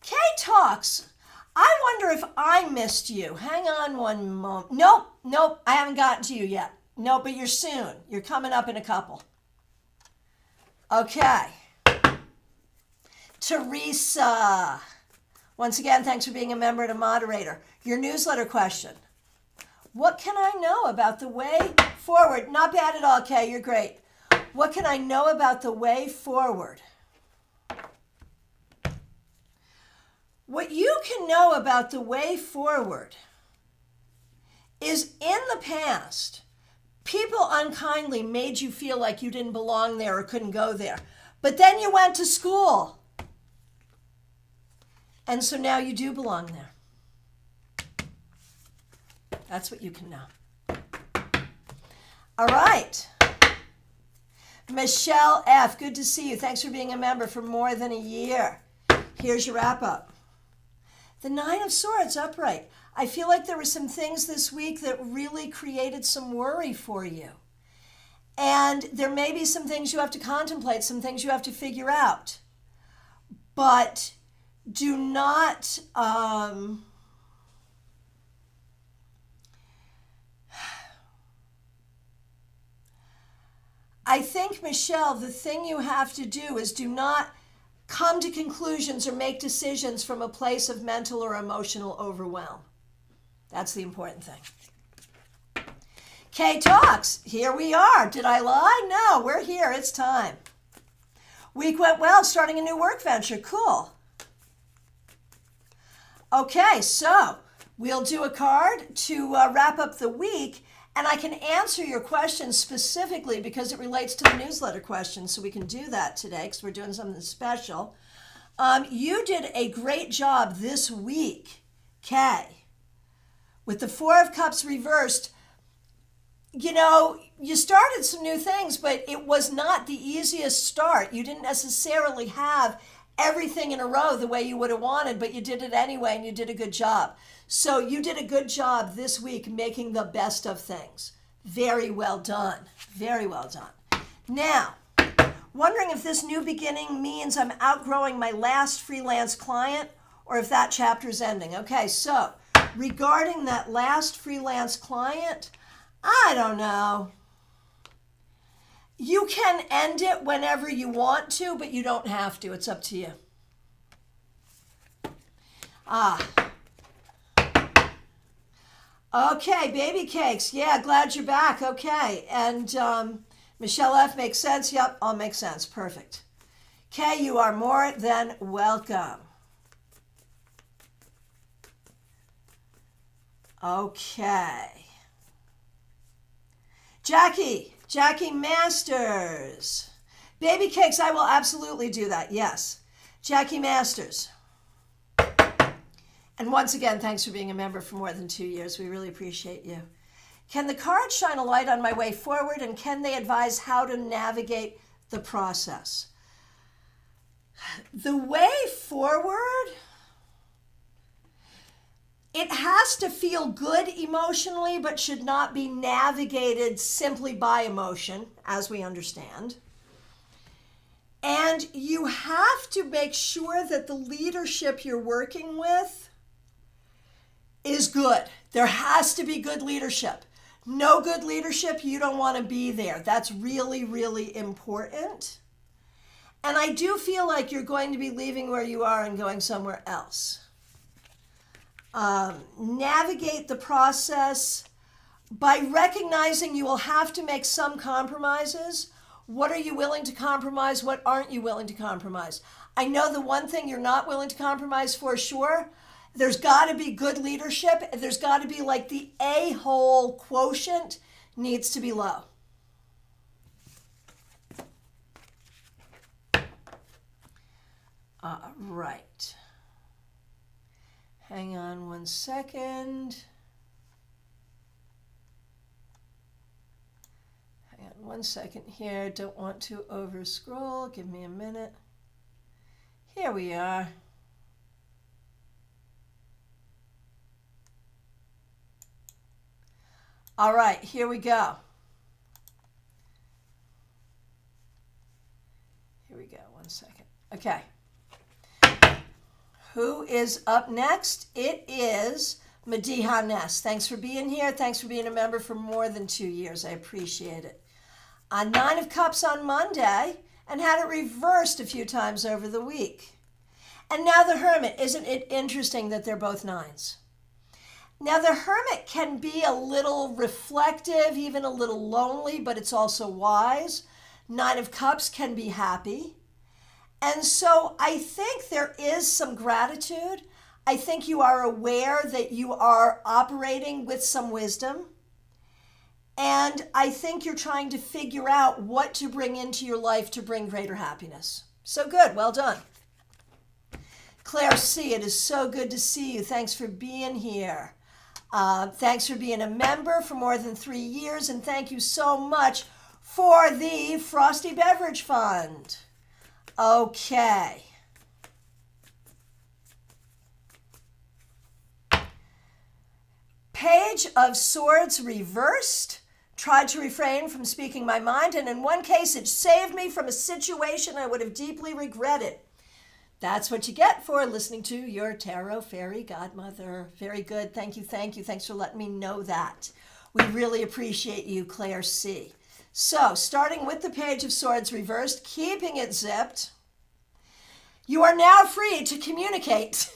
Kay talks. I wonder if I missed you. Hang on one moment. Nope, I haven't gotten to you yet. No, but you're soon. You're coming up in a couple. Okay. Teresa. Once again, thanks for being a member and a moderator. Your newsletter question. What can I know about the way forward? Not bad at all, Kay. You're great. What can I know about the way forward? What you can know about the way forward is in the past, people unkindly made you feel like you didn't belong there or couldn't go there. But then you went to school. And so now you do belong there. That's what you can know. All right. Michelle F., good to see you. Thanks for being a member for more than a year. Here's your wrap up. The Nine of Swords upright. I feel like there were some things this week that really created some worry for you. And there may be some things you have to contemplate, some things you have to figure out. But do not I think, Michelle, the thing you have to do is do not come to conclusions or make decisions from a place of mental or emotional overwhelm. That's the important thing. Kay talks. Here we are. Did I lie? No, we're here. It's time. Week went well, starting a new work venture. Cool. Okay, so we'll do a card to wrap up the week, and I can answer your questions specifically because it relates to the newsletter questions, so we can do that today because we're doing something special. You did a great job this week, Kay. With the Four of Cups reversed, you know, you started some new things, but it was not the easiest start. You didn't necessarily have everything in a row the way you would have wanted, but you did it anyway, and you did a good job. So you did a good job this week making the best of things. Very well done. Very well done. Now, wondering if this new beginning means I'm outgrowing my last freelance client or if that chapter's ending. Okay, so regarding that last freelance client, I don't know. You can end it whenever you want to, but you don't have to. It's up to you. Okay, baby cakes. Yeah, glad you're back. Okay, and Michelle F. makes sense. Yep, all makes sense. Perfect. Kay, you are more than welcome. Okay. Jackie Masters. Baby cakes, I will absolutely do that. Yes. Jackie Masters. And once again, thanks for being a member for more than 2 years. We really appreciate you. Can the cards shine a light on my way forward, and can they advise how to navigate the process? The way forward, it has to feel good emotionally, but should not be navigated simply by emotion, as we understand. And you have to make sure that the leadership you're working with is good. There has to be good leadership. No good leadership, you don't want to be there. That's really, really important. And I do feel like you're going to be leaving where you are and going somewhere else. Navigate the process by recognizing you will have to make some compromises. What are you willing to compromise? What aren't you willing to compromise? I know the one thing you're not willing to compromise for sure. There's got to be good leadership. There's got to be like the a-hole quotient needs to be low. Right. Hang on one second. Hang on one second here. Don't want to over scroll. Give me a minute. Here we are. All right, here we go. Here we go, one second. Okay. Who is up next? It is Mediha Ness. Thanks for being here. Thanks for being a member for more than 2 years. I appreciate it. On 9 of Cups on Monday, and had it reversed a few times over the week. And now the Hermit. Isn't it interesting that they're both 9s? Now the Hermit can be a little reflective, even a little lonely, but it's also wise. 9 of Cups can be happy. And so I think there is some gratitude. I think you are aware that you are operating with some wisdom. And I think you're trying to figure out what to bring into your life to bring greater happiness. So good, well done. Claire C., it is so good to see you. Thanks for being here. Thanks for being a member for more than 3 years. And thank you so much for the Frosty Beverage Fund. Okay. Page of Swords reversed. Tried to refrain from speaking my mind, and in one case it saved me from a situation I would have deeply regretted. That's what you get for listening to your tarot fairy godmother. Very good. Thank you. Thank you. Thanks for letting me know that. We really appreciate you, Claire C. So, starting with the Page of Swords reversed, keeping it zipped, you are now free to communicate.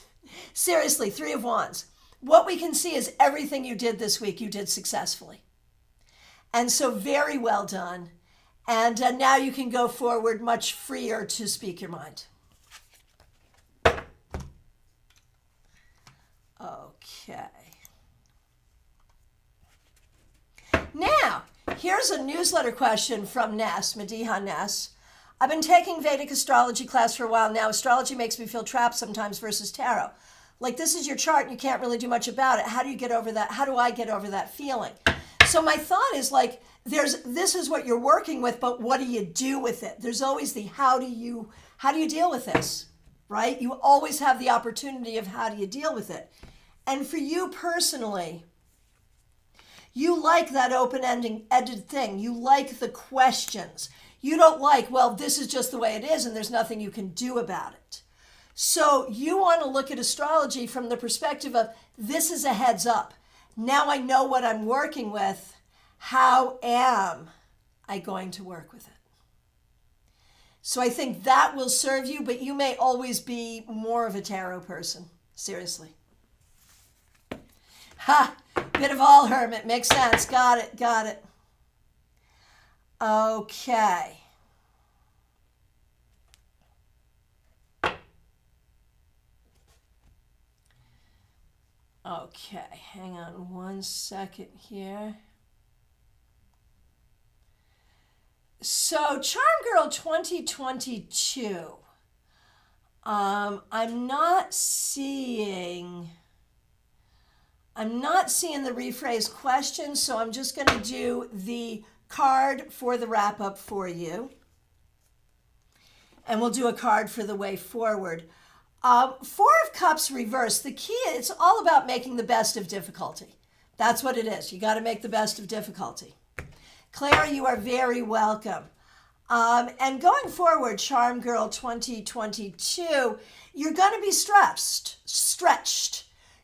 Seriously, 3 of Wands. What we can see is everything you did this week, you did successfully. And so very well done. And now you can go forward much freer to speak your mind. Okay. Now, here's a newsletter question from Ness, Mediha Ness. I've been taking Vedic astrology class for a while now. Astrology makes me feel trapped sometimes versus tarot. Like, this is your chart and you can't really do much about it. How do you get over that? How do I get over that feeling? So my thought is like, this is what you're working with, but what do you do with it? There's always the how do you deal with this, right? You always have the opportunity of how do you deal with it. And for you personally, you like that open-ended thing. You like the questions. You don't like, well, this is just the way it is and there's nothing you can do about it. So you want to look at astrology from the perspective of, this is a heads up. Now I know what I'm working with. How am I going to work with it? So I think that will serve you, but you may always be more of a tarot person. Seriously. Ha! Bit of all, Hermit. Makes sense. Got it. Got it. Okay. Okay, hang on 1 second here. So, Charm Girl 2022. I'm not seeing the rephrase question, so I'm just going to do the card for the wrap up for you. And we'll do a card for the way forward. Four of Cups reversed. The key, it's all about making the best of difficulty. That's what it is. You got to make the best of difficulty. Claire, you are very welcome. And going forward, Charm Girl 2022, you're going to be stretched.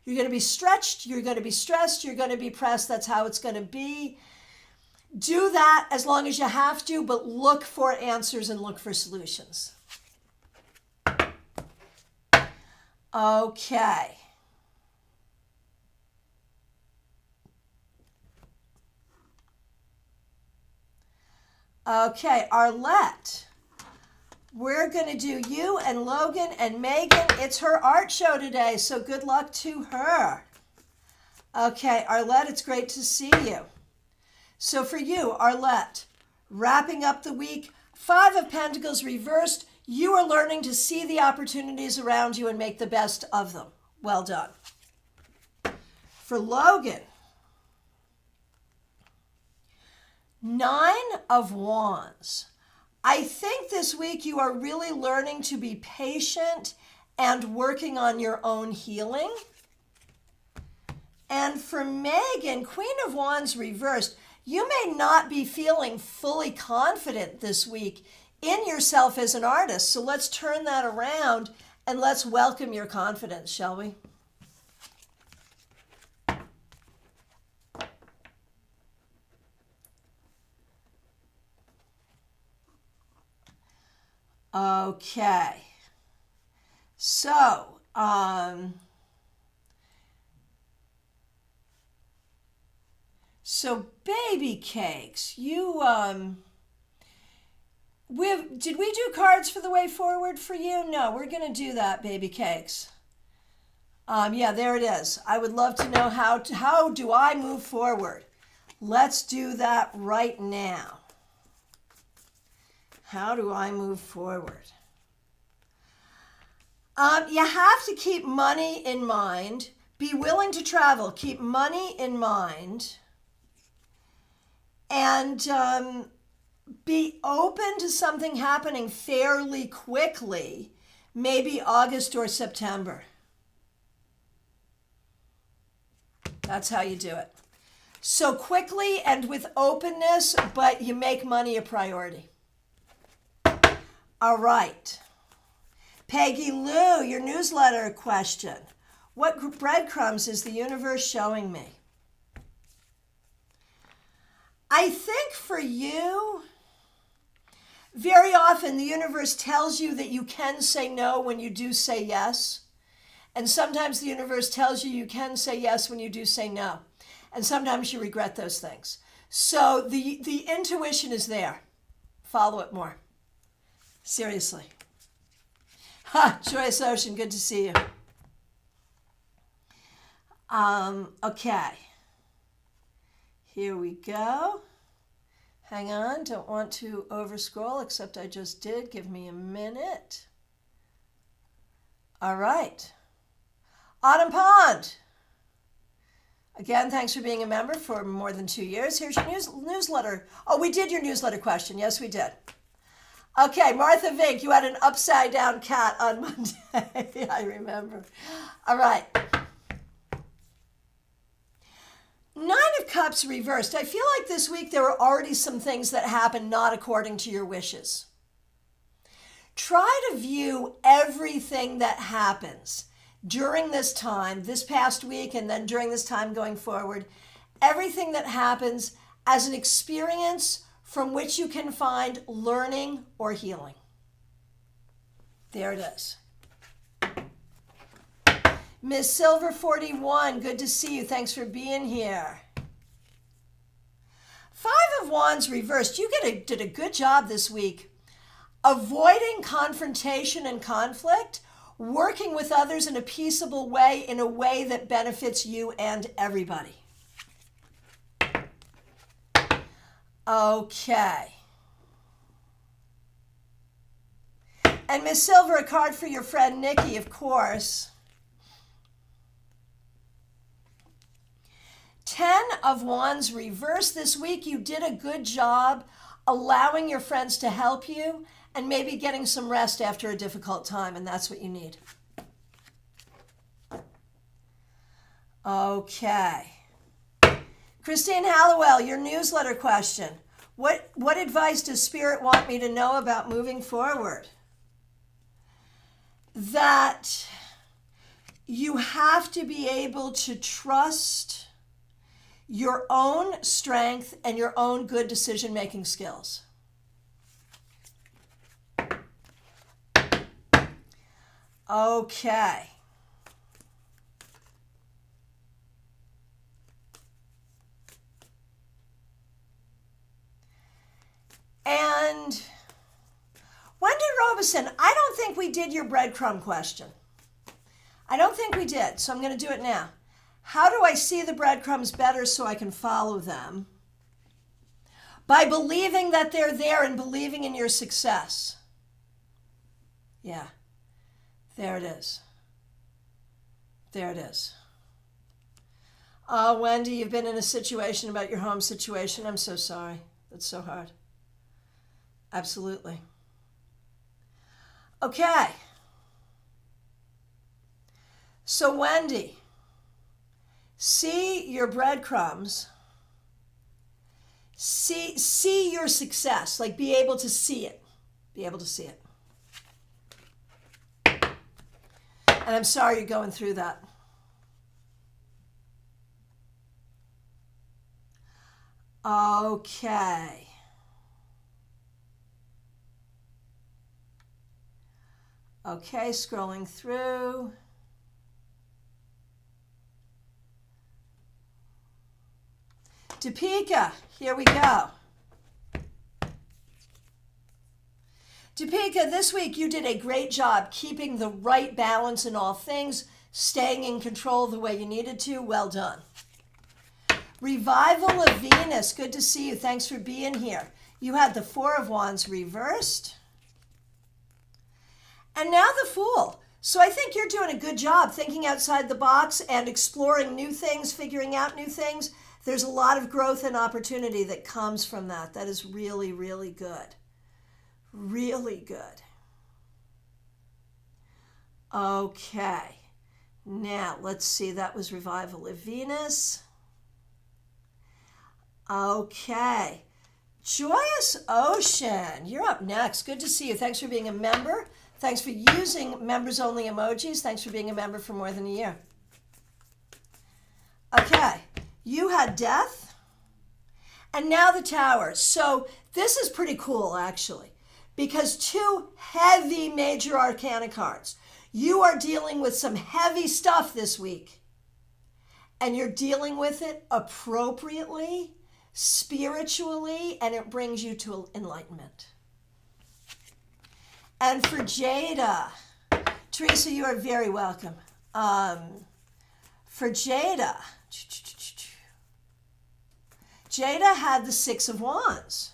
You're going to be stretched, you're going to be stressed, you're going to be pressed. That's how it's going to be. Do that as long as you have to, but look for answers and look for solutions. Okay. Okay, Arlette. We're going to do you and Logan and Megan. It's her art show today, so good luck to her. Okay, Arlette, it's great to see you. So for you, Arlette, wrapping up the week, 5 of Pentacles reversed. You are learning to see the opportunities around you and make the best of them. Well done. For Logan, 9 of Wands. I think this week you are really learning to be patient and working on your own healing. And for Megan, Queen of Wands reversed. You may not be feeling fully confident this week in yourself as an artist. So let's turn that around and let's welcome your confidence, shall we? Okay. So, baby cakes, you, did we do cards for the way forward for you? No, we're going to do that, baby cakes. Yeah, there it is. I would love to know how do I move forward? Let's do that right now. How do I move forward? You have to keep money in mind. Be willing to travel. Keep money in mind. And be open to something happening fairly quickly, maybe August or September. That's how you do it. So quickly and with openness, but you make money a priority. All right. Peggy Lou, your newsletter question. What breadcrumbs is the universe showing me? I think for you, very often the universe tells you that you can say no when you do say yes. And sometimes the universe tells you you can say yes when you do say no. And sometimes you regret those things. So the intuition is there. Follow it more. Seriously. Ha, Joyce Ocean, good to see you. Okay. Here we go. Hang on, don't want to overscroll, except I just did. Give me a minute. All right. Autumn Pond. Again, thanks for being a member for more than 2 years. Here's your newsletter. Oh, we did your newsletter question. Yes, we did. Okay, Martha Vink, you had an upside down cat on Monday. I remember. All right. 9 of Cups reversed. I feel like this week there were already some things that happened not according to your wishes. Try to view everything that happens during this time, this past week, and then during this time going forward, everything that happens as an experience from which you can find learning or healing. There it is. Miss Silver 41, good to see you. Thanks for being here. Five of Wands reversed. You did a good job this week avoiding confrontation and conflict, working with others in a peaceable way, in a way that benefits you and everybody. Okay. And Miss Silver, a card for your friend Nikki, of course. 10 of Wands reversed this week. You did a good job allowing your friends to help you and maybe getting some rest after a difficult time, and that's what you need. Okay. Christine Hallowell, your newsletter question. What advice does Spirit want me to know about moving forward? That you have to be able to trust your own strength and your own good decision-making skills. Okay. And Wendy Robeson, I don't think we did your breadcrumb question. I don't think we did, so I'm going to do it now. How do I see the breadcrumbs better so I can follow them? By believing that they're there and believing in your success. Yeah, there it is. There it is. Oh, Wendy, you've been in a situation about your home situation. I'm so sorry. That's so hard. Absolutely. Okay. So, Wendy, see your breadcrumbs. See your success. Like, be able to see it. Be able to see it. And I'm sorry you're going through that. Okay. Okay, scrolling through. Topeka, here we go. Topeka, this week you did a great job keeping the right balance in all things, staying in control the way you needed to. Well done. Revival of Venus, good to see you. Thanks for being here. You had the Four of Wands reversed. And now the Fool. So I think you're doing a good job thinking outside the box and exploring new things, figuring out new things. There's a lot of growth and opportunity that comes from that. That is really, really good. Really good. Okay. Now, let's see. That was Revival of Venus. Okay. Joyous Ocean, you're up next. Good to see you. Thanks for being a member. Thanks for using members-only emojis. Thanks for being a member for more than a year. Okay, you had Death, and now the Tower. So this is pretty cool, actually, because two heavy major arcana cards. You are dealing with some heavy stuff this week, and you're dealing with it appropriately, spiritually, and it brings you to enlightenment. And for Jada, Teresa, you are very welcome. For Jada, Jada had the Six of Wands.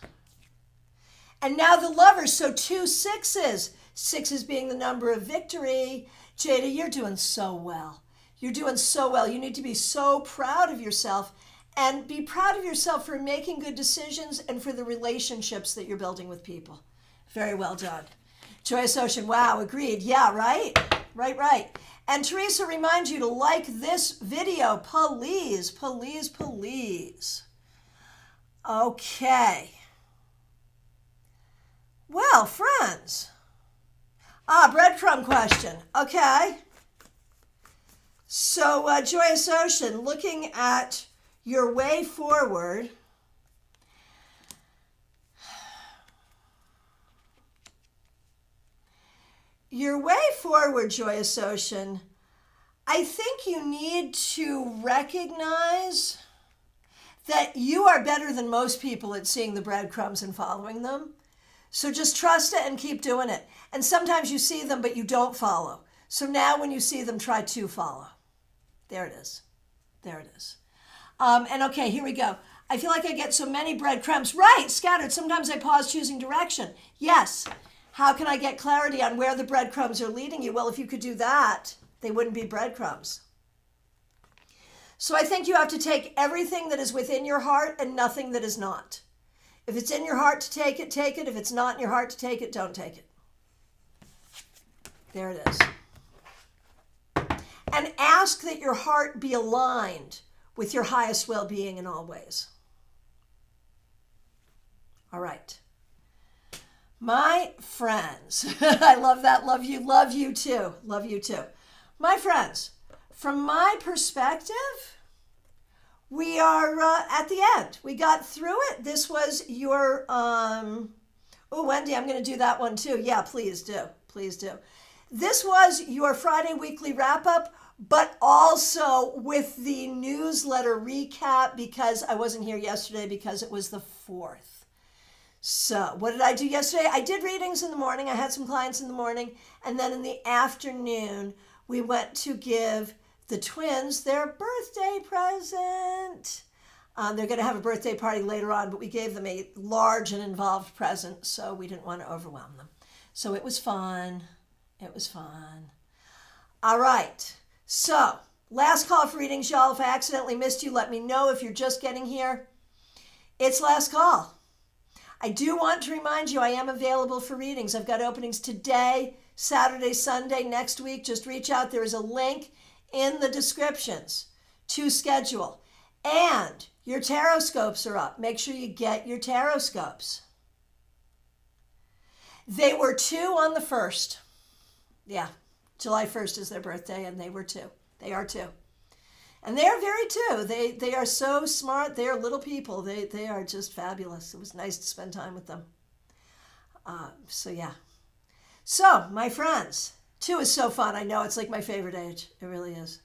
And now the Lovers, so 2 6s. 6s being the number of victory. Jada, you're doing so well. You're doing so well. You need to be so proud of yourself and be proud of yourself for making good decisions and for the relationships that you're building with people. Very well done. Joyous Ocean, wow, agreed. Yeah, right? Right. And Teresa reminds you to like this video, please, please, please. Okay. Well, friends. Breadcrumb question. Okay. So, Joyous Ocean, looking at your way forward, Joyous Ocean, I think you need to recognize that you are better than most people at seeing the breadcrumbs and following them. So just trust it and keep doing it. And sometimes you see them, but you don't follow. So now when you see them, try to follow. There it is. There it is. And okay, here we go. I feel like I get so many breadcrumbs. Right, scattered. Sometimes I pause choosing direction. Yes. How can I get clarity on where the breadcrumbs are leading you? Well, if you could do that, they wouldn't be breadcrumbs. So I think you have to take everything that is within your heart and nothing that is not. If it's in your heart to take it, take it. If it's not in your heart to take it, don't take it. There it is. And ask that your heart be aligned with your highest well-being in all ways. All right. My friends, I love that. Love you too. Love you too. My friends, from my perspective, we are at the end. We got through it. This was your, oh, Wendy, I'm going to do that one too. Yeah, please do. Please do. This was your Friday weekly wrap-up, but also with the newsletter recap because I wasn't here yesterday because it was the 4th. So what did I do yesterday? I did readings in the morning. I had some clients in the morning. And then in the afternoon, we went to give the twins their birthday present. They're going to have a birthday party later on, but we gave them a large and involved present, so we didn't want to overwhelm them. So it was fun. It was fun. All right. So last call for readings, y'all. If I accidentally missed you, let me know. If you're just getting here, it's last call. I do want to remind you I am available for readings. I've got openings today, Saturday, Sunday, next week. Just reach out. There is a link in the descriptions to schedule. And your tarot scopes are up. Make sure you get your tarot scopes. They were 2 on the 1st. Yeah, July 1st is their birthday, and they were 2. They are 2. And they are very too. They are so smart. They are little people. They are just fabulous. It was nice to spend time with them. So yeah. So my friends, 2 is so fun. I know it's like my favorite age. It really is.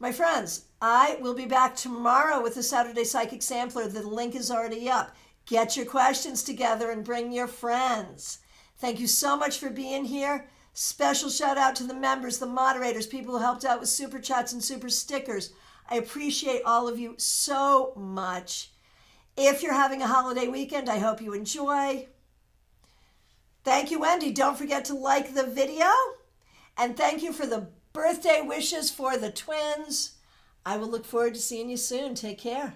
My friends, I will be back tomorrow with the Saturday Psychic Sampler. The link is already up. Get your questions together and bring your friends. Thank you so much for being here. Special shout out to the members, the moderators, people who helped out with super chats and super stickers. I appreciate all of you so much. If you're having a holiday weekend, I hope you enjoy. Thank you, Wendy. Don't forget to like the video. And thank you for the birthday wishes for the twins. I will look forward to seeing you soon. Take care.